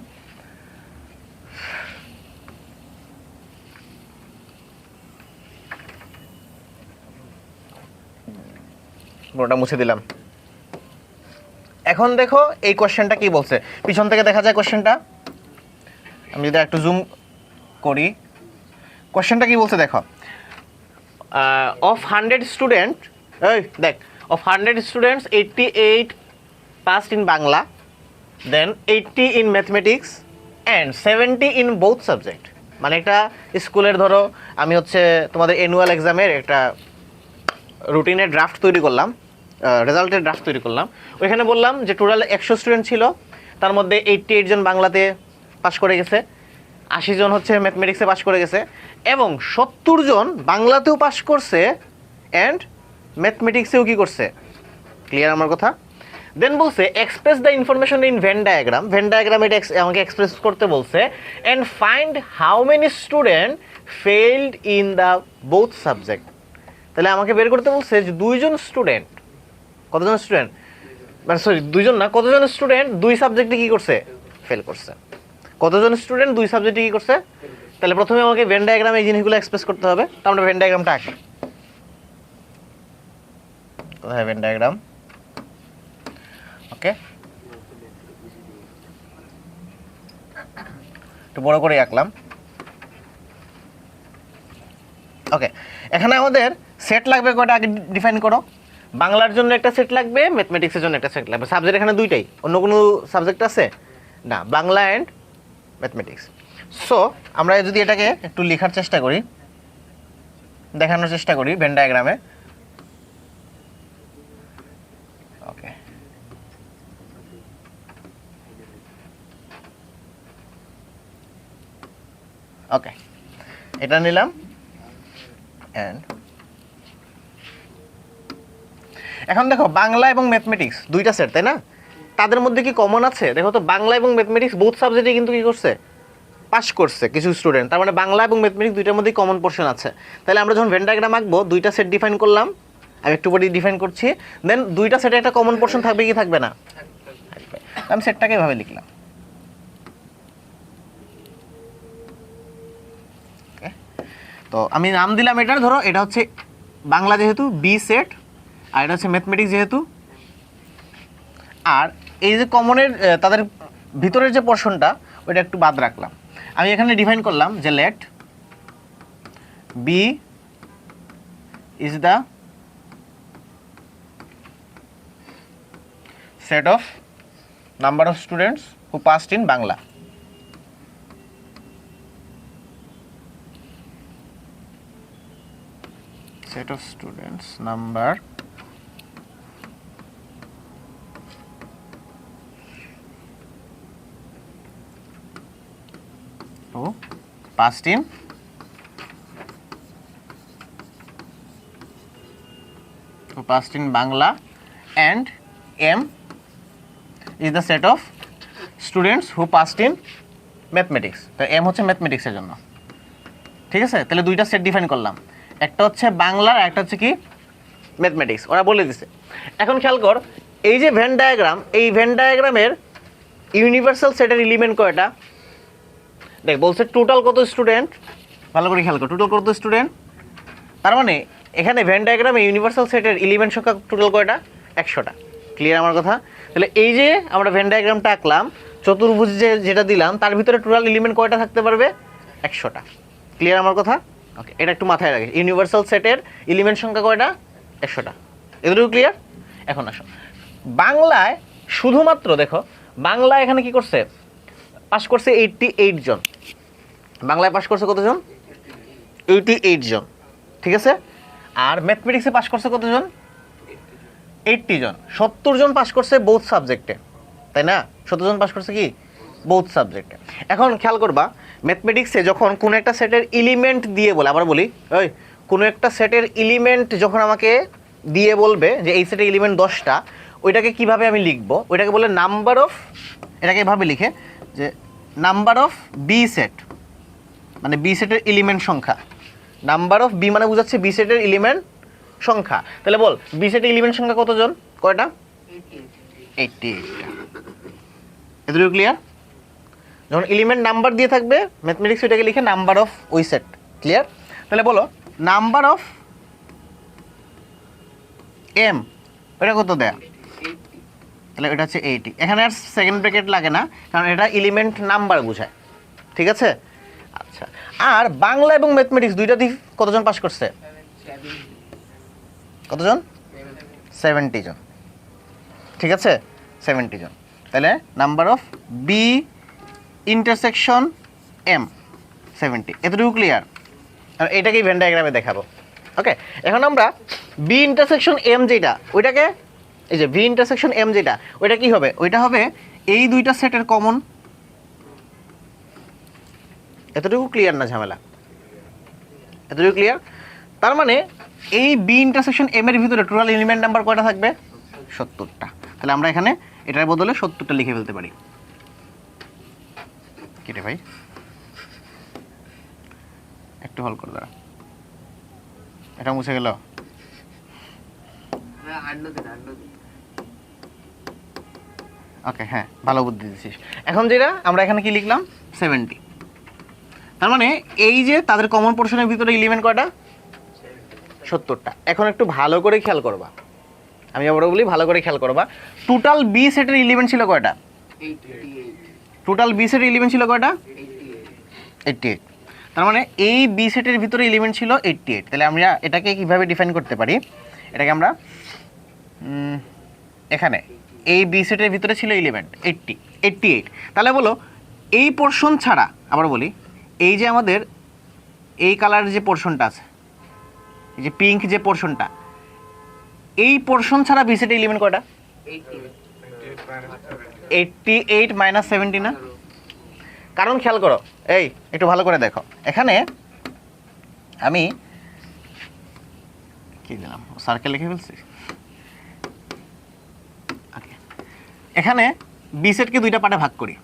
পুরোটা মুছে দিলাম। এখন দেখো এই কোশ্চেনটা কি বলছে, পিছন থেকে দেখা যায় কোশ্চেনটা। আমি যদি একটু জুম করি, কোশ্চেনটা কি বলছে দেখো। অফ 100 স্টুডেন্ট, এই দেখ, of 100 students 88 passed in Bangla, then 80 in mathematics and 70 in both subject. মানে একটা স্কুলের ধরো আমি হচ্ছে তোমাদের অ্যানুয়াল এক্সামের একটা রুটিনের ড্রাফট তৈরি করলাম, রেজাল্টের ড্রাফট তৈরি করলাম। ওইখানে বললাম যে টোটাল 100 স্টুডেন্ট ছিল, তার মধ্যে 88 জন বাংলাতে পাস করে গেছে, 80 জন হচ্ছে ম্যাথমেটিক্সে পাস করে গেছে, এবং 70 জন বাংলাতেও পাস করছে অ্যান্ড ম্যাথমেটিক্সেও কি করছে। ক্লিয়ার আমার কথা? দেন বলছে express the information in Venn diagram. Venn diagram এটা আমাকে এক্সপ্রেস করতে বলছে, and find how many student failed in the both subject. তাহলে আমাকে বের করতে বলছে যে 2 জন স্টুডেন্ট, কতজন স্টুডেন্ট, মানে সরি 2 জন না, কতজন স্টুডেন্ট 2 সাবজেক্টে কি করছে, ফেল করছে। কতজন স্টুডেন্ট 2 সাবজেক্টে কি করছে? তাহলে প্রথমে আমাকে ভেন ডায়াগ্রামে এই জিনিসগুলো এক্সপ্রেস করতে হবে। তো আমরা ভেন ডায়াগ্রামটা আঁকি। কোথায় ভেন ডায়াগ্রাম? ওকে, একটু বড় করে আঁকলাম। ওকে, এখানে আমাদের সেট লাগবে কয়টা আগে ডিফাইন করো। বাংলার জন্য একটা সেট লাগবে, ম্যাথমেটিক্সের জন্য একটা সেট লাগবে। সাবজেক্ট এখানে দুইটাই, অন্য কোনো সাবজেক্ট আছে না, বাংলা অ্যান্ড ম্যাথমেটিক্স। সো আমরা যদি এটাকে একটু লেখার চেষ্টা করি, দেখানোর চেষ্টা করি ভেন ডায়াগ্রামে। ওকে, ওকে, এটা নিলাম। অ্যান্ড এখন দেখো বাংলা এবং ম্যাথমেটিক্স দুইটা সেট, তাই না? তাদের মধ্যে কি কমন আছে? দেখো তো, বাংলা এবং ম্যাথমেটিক্স বোথ সাবজেক্টে কিন্তু কি করছে, পাস করছে কিছু স্টুডেন্ট। তার মানে বাংলা এবং ম্যাথমেটিক্স দুইটার মধ্যেই কমন পোর্শন আছে। তাহলে আমরা যখন ভেন ডায়াগ্রাম আঁকবো, দুইটা সেট ডিফাইন করলাম, আমি একটু পরে ডিফাইন করছি, দেন দুইটা সেটে একটা কমন পোর্শন থাকবে কি থাকবে না? থাকবে। আমি সেটটাকে এভাবে লিখলাম। তো আমি নাম দিলাম এটার, ধরো এটা হচ্ছে বাংলা যেহেতু বি সেট, আর এটা হচ্ছে ম্যাথমেটিক্স যেহেতু, আর এই যে কমনের তাদের ভিতরের যে পোর্শনটা ওইটা একটু বাদ রাখলাম। আমি এখানে ডিফাইন করলাম যে let B is the set of number of students who passed in Bangla. Set of students number who passed in Bangla, and M is the set of students who passed in mathematics. তো M হচ্ছে mathematics এর জন্য, ঠিক আছে? তাহলে দুইটা set define করলাম, একটা হচ্ছে বাংলার, একটা হচ্ছে কি ম্যাথমেটিক্স, ওরা বলে দিছে। এখন খেয়াল কর, এই যে ভেন ডায়াগ্রাম, এই ভেন ডায়াগ্রামের ইউনিভার্সাল সেটের এলিমেন্ট কয়টা? দেখ বলছে টোটাল কত স্টুডেন্ট, ভালো করে খেয়াল কর, টোটাল কত স্টুডেন্ট। তার মানে এখানে ভেন ডায়াগ্রামে ইউনিভার্সাল সেটের এলিমেন্ট সংখ্যা টোটাল কয়টা? 100টা। ক্লিয়ার আমার কথা? তাহলে এই যে আমরা ভেন ডায়াগ্রামটা আঁকলাম, চতুর্ভুজ যেটা দিলাম, তার ভিতরে টোটাল এলিমেন্ট কয়টা থাকতে পারবে? 100টা। ক্লিয়ার আমার কথা? ওকে, এটা একটু মাথায় রাখে, ইউনিভার্সাল সেটের এলিমেন্ট সংখ্যা কয়টা? 100টা। এগুলো ক্লিয়ার? এখন আসো বাংলায়, শুধুমাত্র দেখো বাংলায় এখানে কি করছে, পাস করছে 88 জন। বাংলায় পাস করছে কতজন? 88 জন, ঠিক আছে? আর ম্যাথমেটিক্সে পাস করছে কতজন? 80 জন। 70 জন পাস করছে বোথ সাবজেক্টে, তাই না? 70 জন পাস করছে কি বোথ সাবজেক্টে। এখন খেয়াল করবা, ম্যাথমেটিক্সে যখন কোনো একটা সেটের এলিমেন্ট দিয়ে বলে, আবার বলি, ওই কোনো একটা সেটের এলিমেন্ট যখন আমাকে দিয়ে বলবে যে এই সেটের এলিমেন্ট 10টা, ওইটাকে কিভাবে আমি লিখবো? ওইটাকে বলে নাম্বার অফ, এটাকে এভাবে লিখে যে নাম্বার অফ বি সেট, মানে বি সেটের এলিমেন্ট সংখ্যা। নাম্বার অফ বি মানে বোঝাচ্ছে বি সেটের এলিমেন্ট সংখ্যা। তাহলে বল বি সেটের এলিমেন্ট সংখ্যা কতজন, কয়টা? 88টা। এতটুকু ক্লিয়ার? যখন এলিমেন্ট নাম্বার দিয়ে থাকবে ম্যাথমেটিক্স ওইটাকে লিখে নাম্বার অফ ওই সেট। ক্লিয়ার? তাহলে বলো নাম্বার অফ এম, ওইটা কত দেয়া? তাহলে এটা হচ্ছে 80। এখানে আর সেকেন্ড ব্র্যাকেট লাগে না, কারণ এটা এলিমেন্ট নাম্বার বোঝায়, ঠিক আছে? আচ্ছা, আর বাংলা এবং ম্যাথমেটিক্স দুইটা দিয়ে কতজন পাস করছে? কতজন? 70 জন, ঠিক আছে? 70 জন। তাহলে number of B intersection M 70। এতটুকু ক্লিয়ার? আর এটাকেই ভেন ডায়াগ্রামে দেখাবো। ওকে, এখন আমরা বি ইন্টারসেকশন এম যেটা, ওইটাকে এই যে ভি ইন্টারসেকশন এম যেটা, ওইটা কি হবে? ওইটা হবে এই দুইটা সেটের কমন। এতটুকু ক্লিয়ার না ঝামেলা? এতটুকু ক্লিয়ার? তার মানে এই বি ইন্টারসেকশন এম এর ভিতরে টোটাল এলিমেন্ট নাম্বার কয়টা থাকবে? 70টা। তাহলে আমরা এখানে এটার বদলে 70টা লিখে ফেলতে পারি। কি রে ভাই, একটু হল করে দাঁড়া, এটা মুছে গেল। ওকে, হ্যাঁ, ভালো বুদ্ধি দিচ্ছিস। এখন যেটা আমরা এখানে কি লিখলাম? 70। তার মানে এই যে তাদের কমন পোর্শনের ভিতরে এলিমেন্ট কয়টা? 70টা। এখন একটু ভালো করে খেয়াল করবা, আমি আবার বলি ভালো করে খেয়াল করবা, টোটাল বি সেটের এলিমেন্ট ছিল কয়টা? টোটাল বি সেটের এলিমেন্ট ছিল কয়টা? 88। তার মানে এই বি সেটের ভিতরে এলিমেন্ট ছিল 88। তাহলে আমরা এটাকে কিভাবে ডিফাইন করতে পারি? এটাকে আমরা এখানে এই বি সেটের ভিতরে ছিল এলিমেন্ট 88। তাহলে বলো এই পোর্শন ছাড়া, আবার বলি, এই যে আমাদের এই কালারের যে পোর্শনটা আছে, এই যে পিঙ্ক যে পোর্শনটা, এই পোর্শন ছাড়া বি সেটের এলিমেন্ট কয়টা? 88 মাইনাস 70 না? কারণ খেয়াল করো, এই একটু ভালো করে দেখো, এখানে আমি কি দিলাম, সার্কেল লিখে ফেলছি। এখানে বি সেটকে দুইটা পার্টে ভাগ করি।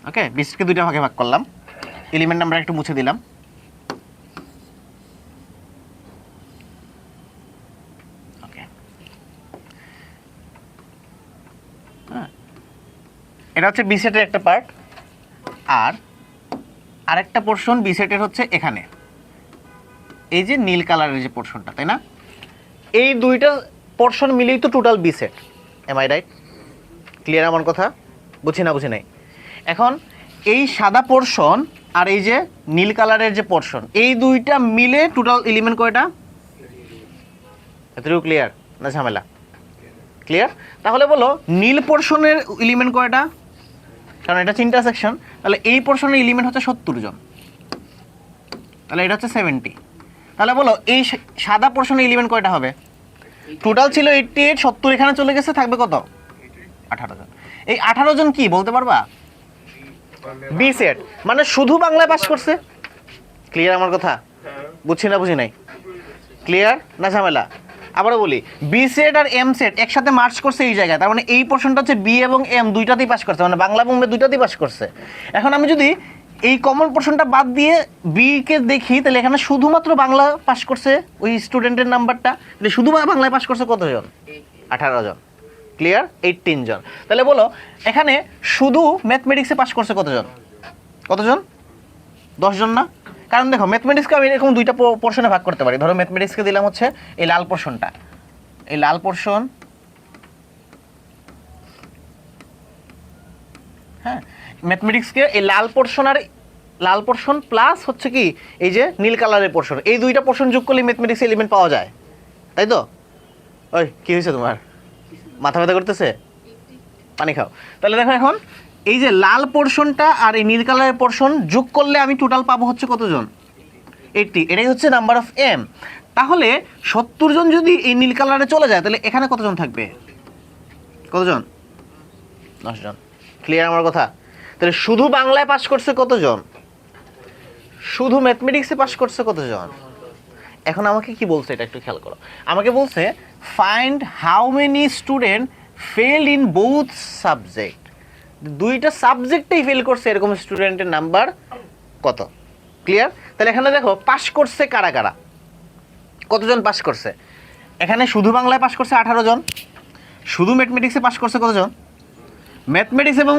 ওকে, বি সেটকে দুইটা ভাগে ভাগ করলাম, এলিমেন্ট নাম্বার একটু মুছে দিলাম। ওকে, এটা হচ্ছে বি সেটের একটা পার্ট, আর আরেকটা পোর্শন বি সেটের হচ্ছে এখানে এই যে নীল কালারের যে পোর্শনটা, তাই না? এই দুইটা পোর্শন মিলেই তো total B set. Am I right? Clear আমার কথা? বুঝি না বুঝি নাই? এখন এই সাদা পোর্শন আর এই যে নীল কালারের যে পোর্শন, এই দুইটা মিলে টোটাল এলিমেন্ট কয়টা? এতটুকু ক্লিয়ার না ঝামেলা? ক্লিয়ার? তাহলে বলো নীল পোর্শনের এলিমেন্ট কয়টা? কারণ এটা চিন্তা সেকশন, তাহলে এই পোর্শনের এলিমেন্ট হচ্ছে 70 জন, তাহলে এটা হচ্ছে 70। তাহলে বলো এই সাদা পোর্শনের এলিমেন্ট কয়টা হবে? টোটাল ছিল 88, 70 এখানে চলে গেছে, থাকবে কত? 18 জন। এই 18 জন কি বলতে পারবা? বি সেট, মানে শুধু বাংলায় পাস করছে। ক্লিয়ার আমার কথা? বুঝছি না বুঝি নাই? ক্লিয়ার না ঝামেলা? আবারও বলি, বি সেট আর এম সেট একসাথে মার্চ করছে এই জায়গায়, তার মানে এই পোর্শনটা হচ্ছে বি এবং এম দুইটাতেই পাস করছে, মানে বাংলা এবং দুইটাতেই পাস করছে। এখন আমি যদি এই কমন পোর্শনটা বাদ দিয়ে বি কে দেখি, তাহলে এখানে শুধুমাত্র বাংলা পাস করছে ওই স্টুডেন্টের নাম্বারটা, তাহলে শুধু বাংলায় পাস করছে কতজন? 18 জন। ক্লিয়ার? 18 জন। তাহলে বলো এখানে শুধু ম্যাথমেটিক্সে পাস করছে কতজন? কতজন? 10 জন না? কারণ দেখো ম্যাথমেটিক্সকে আমি এরকম দুইটা পোর্শনে ভাগ করতে পারি। ধরো ম্যাথমেটিক্সকে দিলাম হচ্ছে এই লাল পোর্শনটা, এই লাল পোর্শন, হ্যাঁ, ম্যাথমেটিক্সকে এই লাল পোর্শন আর লাল পোর্শন প্লাস হচ্ছে কি এই যে নীল কালারের পোর্শন, এই দুইটা পোর্শন যোগ করলে ম্যাথমেটিক্স এলিমেন্ট পাওয়া যায়, তাই তো? ওই কি হয়েছে তোমার? মাথা ব্যথা করতেছে? পানি খাও। তাহলে দেখো এখন এই যে লাল পোর্শনটা আর এই নীল কালারের পোর্শন যোগ করলে আমি টোটাল পাবো হচ্ছে কতজন? 80। এটাই হচ্ছে নাম্বার অফ এম। তাহলে 70 জন যদি এই নীল কালারে চলে যায়, তাহলে এখানে কতজন থাকবে? কতজন? 10 জন। ক্লিয়ার আমার কথা? তাহলে শুধু বাংলায় পাস করছে কতজন? শুধু ম্যাথমেটিক্সে পাস করছে কতজন? এখন আমাকে কি বলছে এটা একটু খেয়াল করো। আমাকে বলছে find how many student fail in both subject. দুইটা সাবজেক্টেই ফেল করছে এরকম স্টুডেন্টের নাম্বার কত? ক্লিয়ার? তাহলে এখানে দেখো পাস করছে কারা কারা, কতজন পাস করছে? এখানে শুধু বাংলায় পাস করছে 18 জন, শুধু ম্যাথমেটিক্সে পাস করছে কতজন? ম্যাথমেটিক্স এবং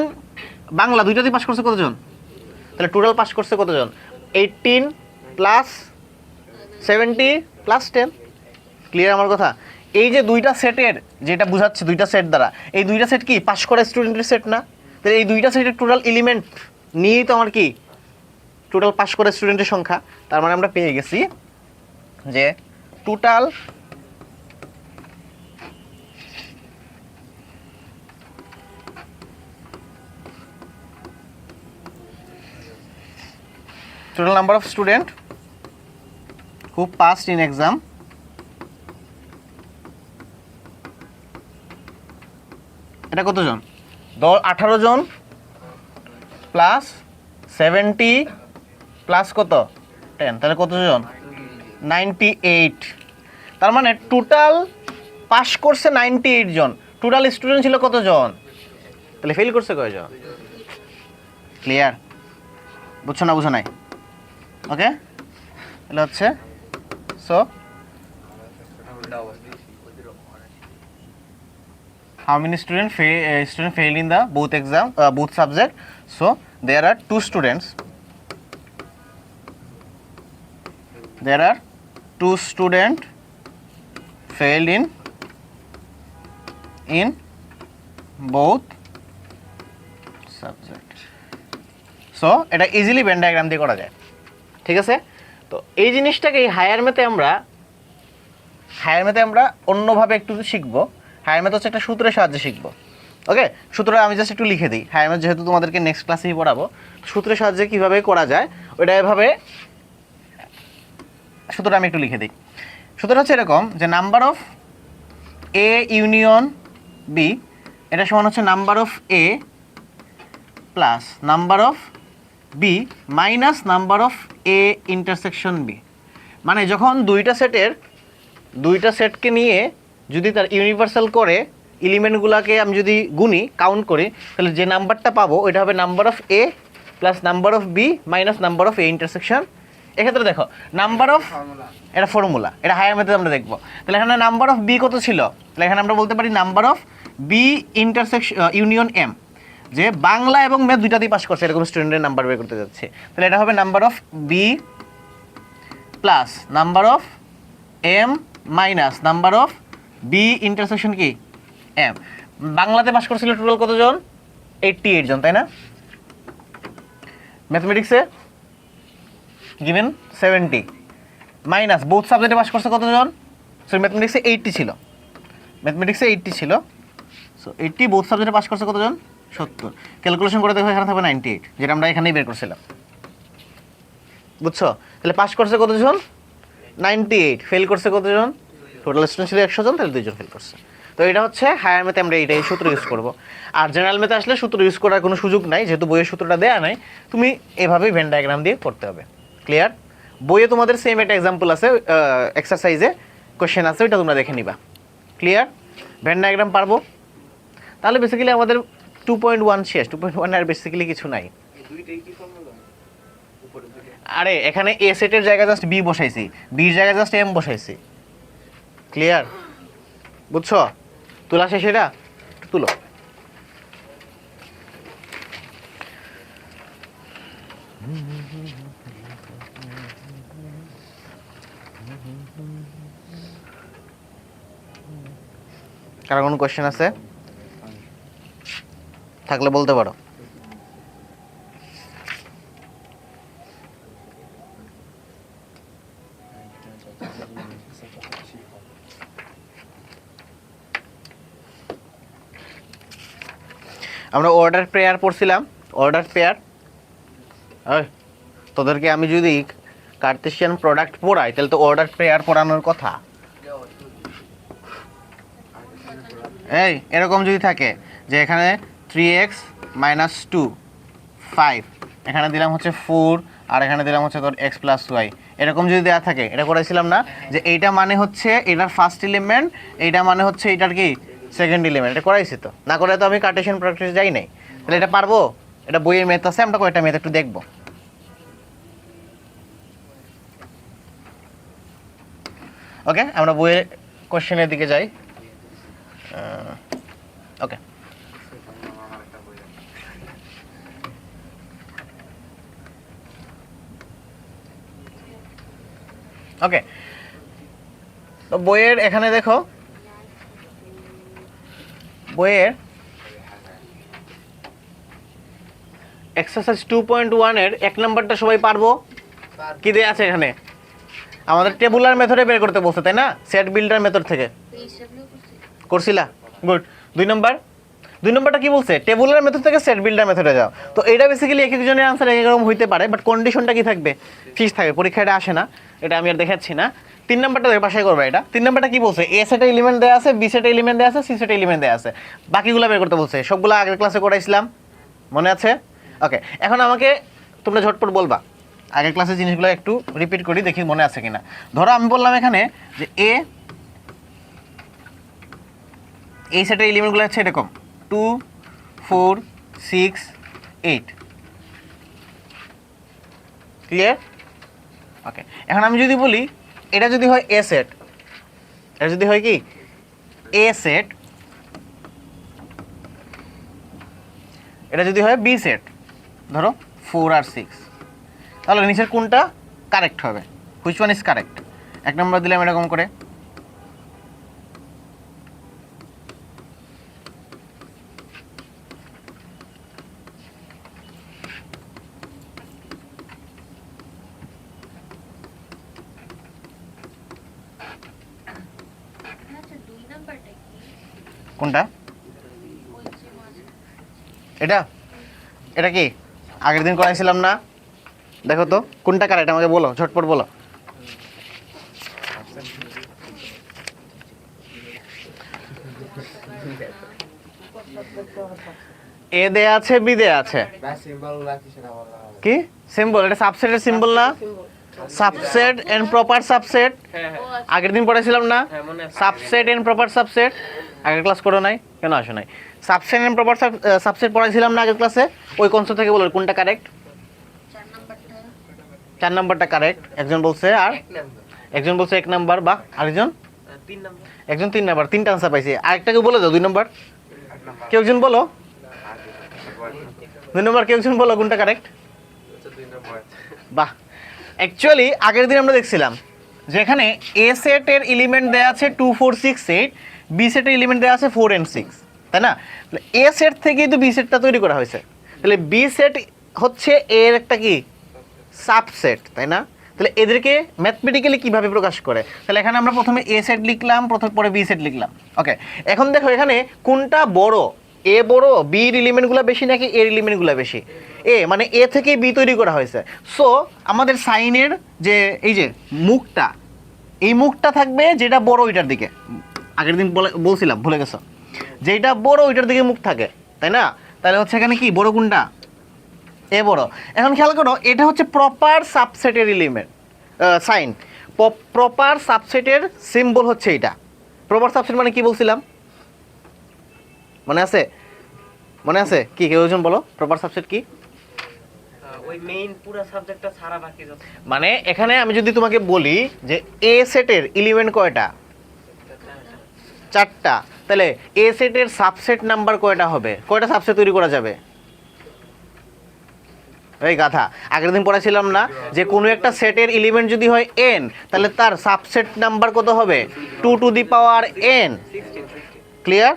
বাংলা দুইটাতেই পাস করছে কতজন? তাহলে টোটাল পাস করছে কতজন? 18 প্লাস 70 প্লাস 10। ক্লিয়ার আমার কথা? এই যে দুইটা সেটের যেটা বোঝাচ্ছে, দুইটা সেট দ্বারা, এই দুইটা সেট কি পাস করা স্টুডেন্টের সেট না? তাহলে এই দুইটা সেটের টোটাল এলিমেন্ট নিয়েই তো আমার কি টোটাল পাস করা স্টুডেন্টের সংখ্যা। তার মানে আমরা পেয়ে গেছি যে total number of student who passed in exam এটা কতজন? 18 জন প্লাস 70 প্লাস কত? 10, তাহলে কতজন? 98। তার মানে টোটাল পাস করছে 98 জন। টোটাল স্টুডেন্ট ছিল কতজন? তাহলে ফেল করছে কয়জন? ক্লিয়ার? বুঝছো না বুঝো নাই? ওকে, তাহলে হচ্ছে so how many student failed in the both exam both subject? So there are two students, failed in both subject. So এটা ইজিলি ভেন ডায়াগ্রাম দিয়ে করা যায়, ঠিক আছে। তো এই জিনিসটাকে হায়ার ম্যাথে আমরা অন্যভাবে একটু শিখবো। হায়ার ম্যাথ হচ্ছে একটা সূত্রের সাহায্যে শিখবো। ওকে, সূত্রটা আমি জাস্ট একটু লিখে দিই। হায়ার ম্যাথ যেহেতু তোমাদেরকে নেক্সট ক্লাসেই পড়াবো, সূত্রের সাহায্যে কীভাবে করা যায় ওইটা এভাবে, সূত্রটা আমি একটু লিখে দিই। সূত্রটা হচ্ছে এরকম যে number of A union B এটা সমান হচ্ছে number of A plus number of B minus number of A intersection B. মানে যখন দুইটা সেটকে নিয়ে যদি তার ইউনিভার্সাল করে এলিমেন্টগুলোকে আমি যদি গুনি কাউন্ট করি, তাহলে যে নাম্বারটা পাবো ওইটা হবে number of A plus number of B minus number of A intersection. এক্ষেত্রে দেখো নাম্বার অফ, এটা ফর্মুলা, এটা হায়ার মেথডে আমরা দেখবো। তাহলে এখানে নাম্বার অফ বি কত ছিল, তাহলে এখানে আমরা বলতে পারি number of B intersection union M, যে বাংলা এবং ম্যাথ দুইটাতেই পাস করছে এরকম স্টুডেন্টের নাম্বার বের করতে যাচ্ছে। তাহলে এটা হবে number of B plus number of M minus number of B intersection কি এম। বাংলাতে পাস করছিল টোটাল কতজন, 88 জন, তাই না? ম্যাথমেটিক্সে গিভেন 70 মাইনাস বোথ সাবজেক্টে পাস করছে কতজন, সরি ম্যাথমেটিক্সে 80 ছিল, সো 80 বোথ সাবজেক্টে পাস করছে কতজন, 70। ক্যালকুলেশন করে দেখো এখানে থাকবে 98, যেটা আমরা এখানেই বের করছিলাম, বুঝছো? তাহলে পাস করছে কতজন, 98, ফেল করছে কতজন, টোটাল স্টুডেন্ট ছিল 100 জন, তাহলে 2 জন ফেল করছে। তো এটা হচ্ছে হায়ার ম্যাথে আমরা এইটাই সূত্র ইউজ করব। আর জেনারেল ম্যাথে আসলে সূত্র ইউজ করার কোনো সুযোগ নাই, যেহেতু বইয়ের সূত্রটা দেয়া নাই, তুমি এভাবেই ভেন ডায়াগ্রাম দিয়ে করতে হবে। ক্লিয়ার? বইয়ে তোমাদের সেম একটা এক্সাম্পল আছে, এক্সারসাইজে কোশ্চেন আছে, ওইটা তোমরা দেখে নিবা। ক্লিয়ার? ভেন ডায়াগ্রাম পারবো, তাহলে বেসিক্যালি আমাদের 2.1 শেষ। 2.1 আর বেসিক্যালি কিছু নাই। আরে এখানে এ সেটের জায়গায় জাস্ট বি বসাইছি, বির জায়গায় জাস্ট এম বসাইছি। ক্লিয়ার? বুঝছো? তোলা শেষ, এটা তুলো। কারো কোনো কোয়েশ্চেন আছে থাকলে বলতে পারো। আমরা অর্ডার পেয়ার পড়ছিলাম, অর্ডার পেয়ার। তোদেরকে আমি যদি কার্টেসিয়ান প্রোডাক্ট পড়াই তাহলে তো অর্ডার পেয়ার পড়ানোর কথা। এই এরকম যদি থাকে যে এখানে 3x - 2 5, এখানে দিলাম হচ্ছে 4, আর এখানে দিলাম হচ্ছে তোর x + y, এরকম যদি দেওয়া থাকে, এটা করেছিলাম না যে এইটা মানে হচ্ছে এটার ফার্স্ট এলিমেন্ট, এইটা মানে হচ্ছে এটার কি সেকেন্ড এলিমেন্ট, এটা করাইছি তো। না করে তো আমি কার্টেসিয়ান প্রোডাক্টে যাই নাই। তাহলে এটা পারবো? এটা বইয়ের মেথ আছে, আমরা কয়টা মেথ একটু দেখবো। ওকে, আমরা বইয়ের কোশ্চেনের দিকে যাই। ওকে, ওকে, তো বইয়ের এখানে দেখো, বইয়ের এক্সারসাইজ 2.1 এর 1 নাম্বারটা সবাই পারবো? কি দেয়া আছে এখানে? আমাদের টেবুলার মেথডে বের করতে বলছে, তাই না? সেট বিল্ডার মেথড থেকে করছিলা, গুড। 2 নাম্বারটা কি বলছে? টেবুলার মেথড থেকে সেট বিল্ডার মেথডে যাও। তো এটা বেসিক্যালি এক একজনের আনসার এক রকম হইতে পারে, বাট কন্ডিশনটা কি থাকবে, ফিক্স থাকবে। পরীক্ষা এটা আসে না, এটা আমি আর দেখাচ্ছি না। 3 নাম্বারটা বাসায় করবে। এটা 3 নাম্বারটা কি বলছে? এ সেটে এলিমেন্ট দেয়া আছে, বি সেটে এলিমেন্ট দেয়া আছে, সি সেটে এলিমেন্ট দেয়া আছে, বাকিগুলো বের করতে বলছে। সবগুলো আগের ক্লাসে করাইছিলাম, মনে আছে? ওকে, এখন আমাকে তোমরা ঝটপট বলবা, আগের ক্লাসের জিনিসগুলো একটু রিপিট করি, দেখি মনে আছে কিনা। ধরো আমি বললাম এখানে যে এই সেটের এলিমেন্টগুলো হচ্ছে এরকম 2 4 6 8। ক্লিয়ার? ওকে, এখন আমি যদি বলি এটা যদি হয় এ সেট, এটা যদি হয় কি এ সেট, এটা যদি হয় বি সেট, ধরো 4 আর 6, তাহলে নিচের কোনটা কারেক্ট হবে? Which one is correct? 1 নম্বর দিলাম এরকম করে, কোনটা? এটা এটা কি আগের দিন করাইছিলাম না? দেখো তো কোনটা কারেক্ট আমাকে বলো, ঝটপট বলো। এ দেয়া আছে, বি দেয়া আছে, কি সিম্বল? এটা সাবসেটের সিম্বল না? সাবসেট এন্ড প্রপার সাবসেট, হ্যাঁ হ্যাঁ আগের দিন পড়েছিলাম না? হ্যাঁ মনে আছে। সাবসেট এন্ড প্রপার সাবসেট আগের ক্লাস করো নাই কেন? আসো নাই? সাবসেট এন্ড প্রপার সাবসেট পড়াইছিলাম না আগের ক্লাসে? ওই কনসেপ্ট থেকে বলো কোনটা কারেক্ট। 4 নাম্বারটা কারেক্ট, একজন বলছে, আর এক নাম্বার একজন বলছে 1 নাম্বার, বা আরেকজন 3 নাম্বার একজন 3 নাম্বার, 3টা আনসার পাইছি। আরেকটাকে বলে দাও 2 নাম্বার, কেউ একজন বলো 2 নাম্বার, কেউ একজন বলো কোনটা কারেক্ট। বাহ, অ্যাকচুয়ালি আগের দিন আমরা দেখছিলাম যেখানে এ সেটের এলিমেন্ট দেওয়া আছে 2 4 6 8, বি সেটের এলিমেন্ট দেওয়া আছে 4 and 6, তাই না? তাহলে এ সেট থেকেই তো বি সেটটা তৈরি করা হয়েছে, তাহলে বি সেট হচ্ছে এর একটা কি সাবসেট, তাই না? তাহলে এদেরকে ম্যাথমেটিক্যালি কিভাবে প্রকাশ করে? তাহলে এখানে আমরা প্রথমে এ সেট লিখলাম, পরে বি সেট লিখলাম। ওকে, এখন দেখো এখানে কোনটা বড়, এ বড়, বির এলিমেন্টগুলো বেশি নাকি এর এলিমেন্টগুলো বেশি? এ, মানে এ থেকে বি তৈরি করা হয়েছে। সো আমাদের সাইনের যে এই যে মুখটা, এই মুখটা থাকবে যেটা বড় ওইটার দিকে। আগের দিন বলছিলাম, ভুলে গেছো, যেটা বড় ওইটার দিকে মুখ থাকে, তাই না? তাহলে হচ্ছে এখানে কি বড় কোনটা? এ বড়। এখন খেয়াল করো, এটা হচ্ছে প্রপার সাবসেটের এলিমেন্ট, সাইন। প্রপার সাবসেটের সিম্বল হচ্ছে এটা। প্রপার সাবসেট মানে কি বলছিলাম, মনে আছে? মনে আছে কি? কেউ একজন বলো প্রপার সাবসেট কি? ওই মেইন পুরো সাবজেক্টটা ছাড়া বাকি যত মানে এখানে আমি যদি তোমাকে বলি যে এ সেটের এলিমেন্ট কয়টা? 4টা, তাহলে এ সেটের সাবসেট নাম্বার কয়টা হবে? কয়টা সাবসেট তৈরি করা যাবে? এই গাধা, আগের দিন পড়াছিলাম না যে কোনো একটা সেটের এলিমেন্ট যদি হয় n, তাহলে তার সাবসেট নাম্বার কত হবে? 2 to the power n। Clear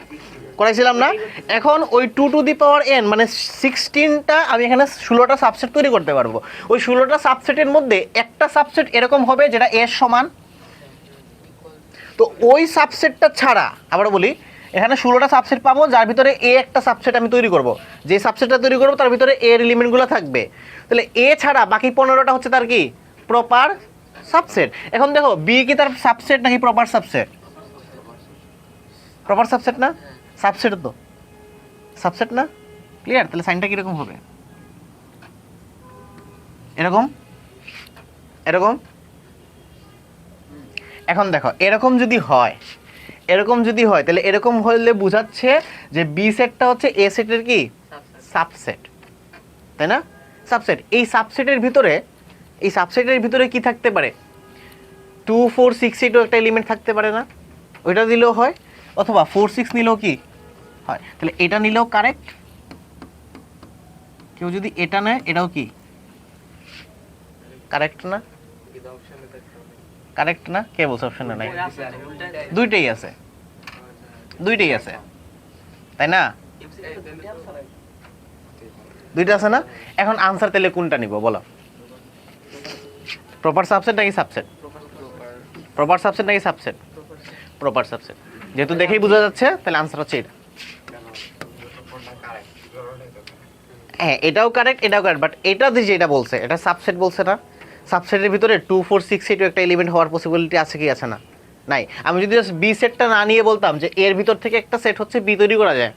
করাইছিলাম না? এখন ওই 2 টু দি পাওয়ার n মানে 16টা, আমি এখানে 16টা সাবসেট তৈরি করতে পারবো। ওই 16টা সাবসেটের মধ্যে একটা সাবসেট এরকম হবে যেটা এর সমান। তো ওই সাবসেটটা ছাড়া, আবার বলি, এখানে 16টা সাবসেট পাবো যার ভিতরে এ একটা সাবসেট আমি তৈরি করব। যে সাবসেটটা তৈরি করবো তার ভিতরে এর এলিমেন্টগুলো থাকবে। তাহলে এ ছাড়া বাকি 15টা হচ্ছে তার কি প্রপার সাবসেট। এখন দেখো বি কি তার সাবসেট নাকি প্রপার সাবসেট? প্রপার সাবসেট না? সাবসেট তো সাবসেট না? ক্লিয়ার? তাহলে সাইনটা কিরকম হবে? এরকম, এরকম। এখন দেখো এরকম যদি হয়, এরকম যদি হয়, তাহলে এরকম হলে বোঝাচ্ছে যে বি সেটটা হচ্ছে এ সেটের কি সাবসেট, তাই না? সাবসেট। এই সাবসেটের ভিতরে, এই সাবসেটের ভিতরে কি থাকতে পারে? 2 4 6 8 একটা এলিমেন্ট থাকতে পারে না? ওইটা দিলেও হয়, অথবা 4 6 নিলেও কি হয়। তাহলে এটা নিলেও কারেক্ট। কেউ যদি এটা নেয় এটাও কি কারেক্ট না? কারেক্ট না? কে বলছে অপশনে নাই? দুইটাই আছে, দুইটাই আছে, তাই না? দুইটা আছে না? এখন আনসার তাহলে কোনটা নিব বলো? প্রপার সাবসেট নাকি সাবসেট? প্রপার সাবসেট নাকি সাবসেট? Proper subset. যেহেতু দেখেই বোঝা যাচ্ছে, তাহলে আনসার হচ্ছে এটা। হ্যাঁ, এটাও কারেক্ট, এটাও কারেক্ট, বাট এটা যেটা বলছে এটা সাবসেট বলছে না? সাবসেটের ভিতরে 2 4 6 8 একটা এলিমেন্ট হওয়ার পসিবিলিটি আছে কি আছে না? নাই। আমি যদি বি সেটটা না নিয়ে বলতাম যে এর ভিতর থেকে একটা সেট হচ্ছে বি তৈরি করা যায়,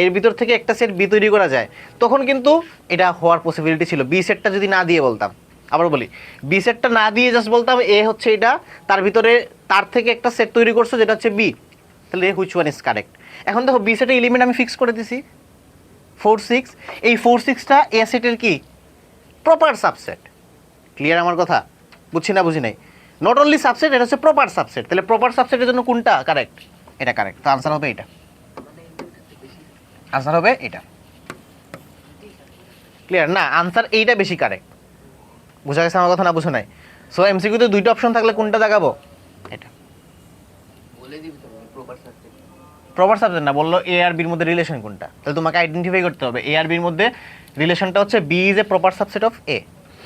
এর ভিতর থেকে একটা সেট বি তৈরি করা যায়, তখন কিন্তু এটা হওয়ার পসিবিলিটি ছিল। বি সেটটা যদি না দিয়ে বলতাম, আবার বলি, বি সেটটা না দিয়ে জাস্ট বলতাম এ হচ্ছে এটা, তার ভিতরে তার থেকে একটা সেট তৈরি করছে যেটা হচ্ছে বি, তাহলে হুইচ ওয়ান ইজ কারেক্ট? এখন দেখো বি সেটের এলিমেন্ট আমি ফিক্স করে দিছি 4 6, এই 4 6টা এ সেটের কি প্রপার সাবসেট। ক্লিয়ার আমার কথা? বুঝছি না বুঝি নাই? নট অনলি সাবসেট, এটা হচ্ছে প্রপার সাবসেট। তাহলে প্রপার সাবসেটের জন্য কোনটা কারেক্ট? এটা কারেক্ট। তো আনসার হবে এটা, আনসার হবে এটা। ক্লিয়ার না? আনসার এইটা বেশি কারেক্ট। বুঝা গেছে আমার কথা না বুঝো নাই? সো এমসিকিউতে দুইটা অপশন থাকলে কোনটা দেখাবো? এটা বলে দিবি তো প্রপার সাবজেক্ট। প্রপার সাবজেক্ট না, বললো এ আর বির মধ্যে রিলেশন কোনটা, তাহলে তোমাকে আইডেন্টিফাই করতে হবে এ আর বির মধ্যে রিলেশনটা হচ্ছে B is a proper subset of A,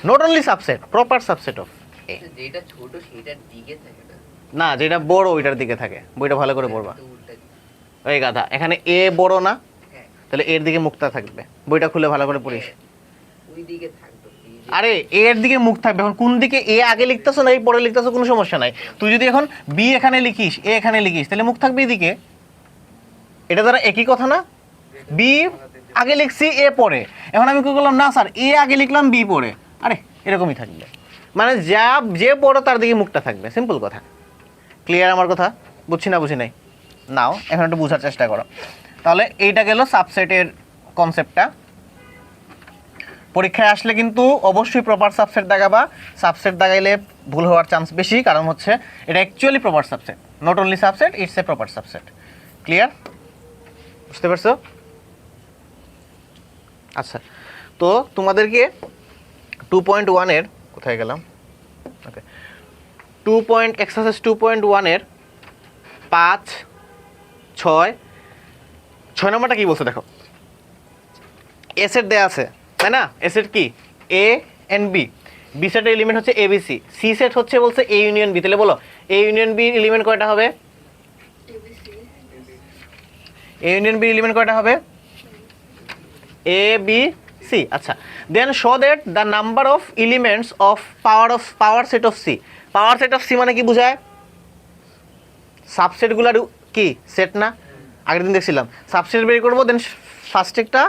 not only subset, proper subset of A. যেটা ছোট সেটার দিকে থাকে না, না, যেটা বড় ওইটার দিকে থাকে। বইটা ভালো করে পড়বা। ওই গাধা, এখানে এ বড় না, তাহলে এর দিকে মুখটা থাকবে। বইটা খুলে ভালো করে পড়িস। ওই দিকে থাকবে। আরে এর দিকে মুখ থাকবে। এখন কোন দিকে এ আগে লিখতেছো না এই পরে লিখতেছো কোনো সমস্যা নাই। তুই যদি এখন বি এখানে লিখিস, এ এখানে লিখিস, তাহলে মুখ থাকবে এদিকে। এটা দ্বারা একই কথা না? বি আগে লিখছি এ পরে, এখন আমি কি করলাম না স্যার এ আগে লিখলাম বি পরে, আরে এরকমই থাকবে। মানে যা যে বড় তার দিকে মুখটা থাকবে, সিম্পল কথা। ক্লিয়ার আমার কথা? বুঝছি না বুঝি নাই? নাও এখন একটু বোঝার চেষ্টা করো। তাহলে এইটা গেল সাবসেটের কনসেপ্টটা। পরীক্ষায় আসলে কিন্তু অবশ্যই প্রপার সাবসেট দাগাবা। সাবসেট দাগাইলে ভুল হওয়ার চান্স বেশি, কারণ হচ্ছে এটা actually proper subset, not only subset, it's a proper subset. Clear? বুঝতে পারছো? আচ্ছা, তো তোমাদেরকে 2.1-এর কোথায় গেলাম, ওকে, এক্সারসাইজ 2.1-এর 5, 6 নম্বরটা কি বলছে দেখো। এ সেট দেয়া আছে তাই না? এ সেট কি? এ এন্ড বি। বি সেটের এলিমেন্ট হচ্ছে এ বি সি। সি সেট হচ্ছে বলছে এ ইউনিয়ন বি। তাহলে বলো এ ইউনিয়ন বি এলিমেন্ট কয়টা হবে? এ ইউনিয়ন বি এলিমেন্ট কয়টা হবে? A B C. আচ্ছা, then show that the number of elements of power set of C. Power set of C মানে কি বোঝায়? সাবসেটগুলোর কি সেট না? আগের দিন দেখছিলাম সাবসেট বের করবো, দেন ফার্স্ট একটা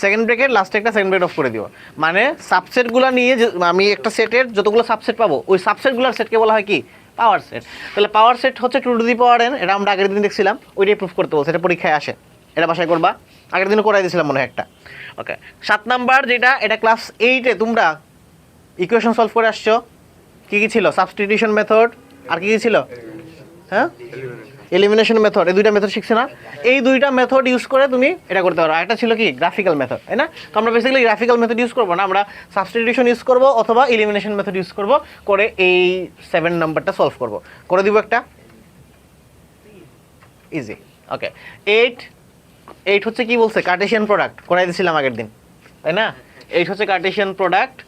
সেকেন্ড ব্রেকেট, লাস্ট একটা সেকেন্ড ব্রেকেট অফ করে দিব। মানে সাবসেটগুলো নিয়ে আমি একটা সেটের যতগুলো সাবসেট পাবো ওই সাবসেটগুলোর সেটকে বলা হয় কি? Power set. তাহলে পাওয়ার সেট হচ্ছে 2 টু দি পাওয়ার n, এটা আমরা আগের দিন দেখছিলাম, ওইটাই প্রুফ করতে বলছে, এটা পরীক্ষায় আসে, এটা বাসায় করবা। আগের দিনও করাই দিয়েছিলাম মনে হয় একটা। ওকে, 7 নাম্বার যেটা, এটা ক্লাস 8-এ তোমরা ইকুয়েশন সলভ করে আসছো। কি কি ছিল? সাবস্টিটিউশন মেথড, আর কি কি ছিল? হ্যাঁ, এলিমিনেশন মেথড। এই দুইটা মেথড শিখছে না? এই দুইটা মেথড ইউজ করে তুমি এটা করতে পারো। একটা ছিল কি? গ্রাফিক্যাল মেথড, তাই না? তো আমরা বেসিক্যালি গ্রাফিক্যাল মেথড ইউজ করবো না, আমরা সাবস্টিটিউশন ইউজ করবো অথবা এলিমিনেশন মেথড ইউজ করবো, করে এই 7 নাম্বারটা সলভ করবো। করে দিব একটা ইজি। ওকে, 8 হচ্ছে কি বলছে? কার্টেশিয়ান প্রোডাক্ট করাই দিয়েছিলাম আগের দিন, তাই না? 8 হচ্ছে কার্টেশিয়ান প্রোডাক্ট।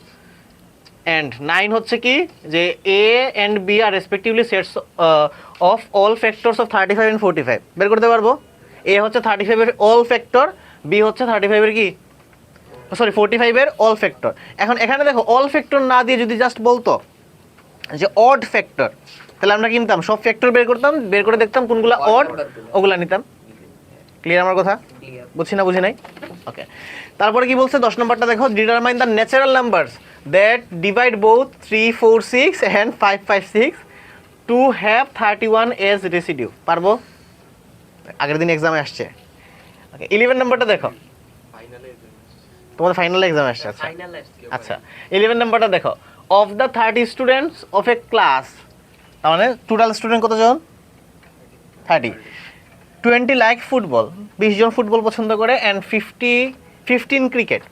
and 9 হচ্ছে কি? যে a and b are respectively sets of all factors of 35 and 45 বের করতে পারবো। a হচ্ছে 35 এর all factor, b হচ্ছে 35 এর কি, সরি 45 এর all factor। এখন এখানে দেখো all factor না দিয়ে যদি জাস্ট বলতো যে odd factor, তাহলে আমরা কিনতাম সব ফ্যাক্টর বের করতাম, বের করে দেখতাম কোনগুলো odd, ওগুলা নিতাম। ক্লিয়ার আমার কথা? বুঝছি না বুঝি নাই? ওকে, তারপরে কি বলছে 10 নম্বরটা দেখো, determine the natural numbers that divide both 3, 4, 6 and 5, 5, 6 to have 31 as residue। পারবো? আগের দিন এক্সামে আসছে। ওকে, 11 নম্বরটা দেখো, তোমাদের ফাইনাল এক্সামে আসছে। আচ্ছা আচ্ছা, 11 নম্বরটা দেখো, of the 30 students of A class, তার মানে টোটাল স্টুডেন্ট কতজন? 30। 20 লাইক ফুটবল, 20 জন ফুটবল পছন্দ করে, and 15 cricket.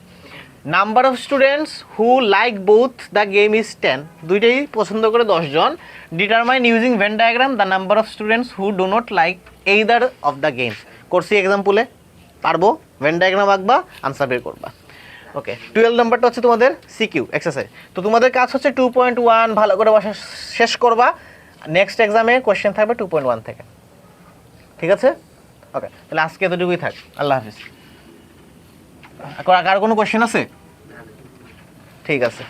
Number of students who like both the game is 10, দুইটাই পছন্দ করে 10 জন। Determine using Venn diagram the number of students who do not like either of the games. করছি এক্সাম্পলে, পারবো? ভেন ডায়াগ্রাম আঁকবা, আনসার বের করবা। ওকে, 12 নাম্বারটা হচ্ছে তোমাদের সিকিউ এক্সারসাইজ। তো তোমাদের কাজ হচ্ছে 2.1 ভালো করে বসা শেষ করবা। নেক্সট এক্সামে কোয়েশ্চেন থাকবে 2.1 থেকে, ঠিক আছে? ওকে, তাহলে আজকে এতটুকুই থাক। আল্লাহ হাফিজ। আর কোনো কোয়েশ্চেন আছে? ঠিক আছে।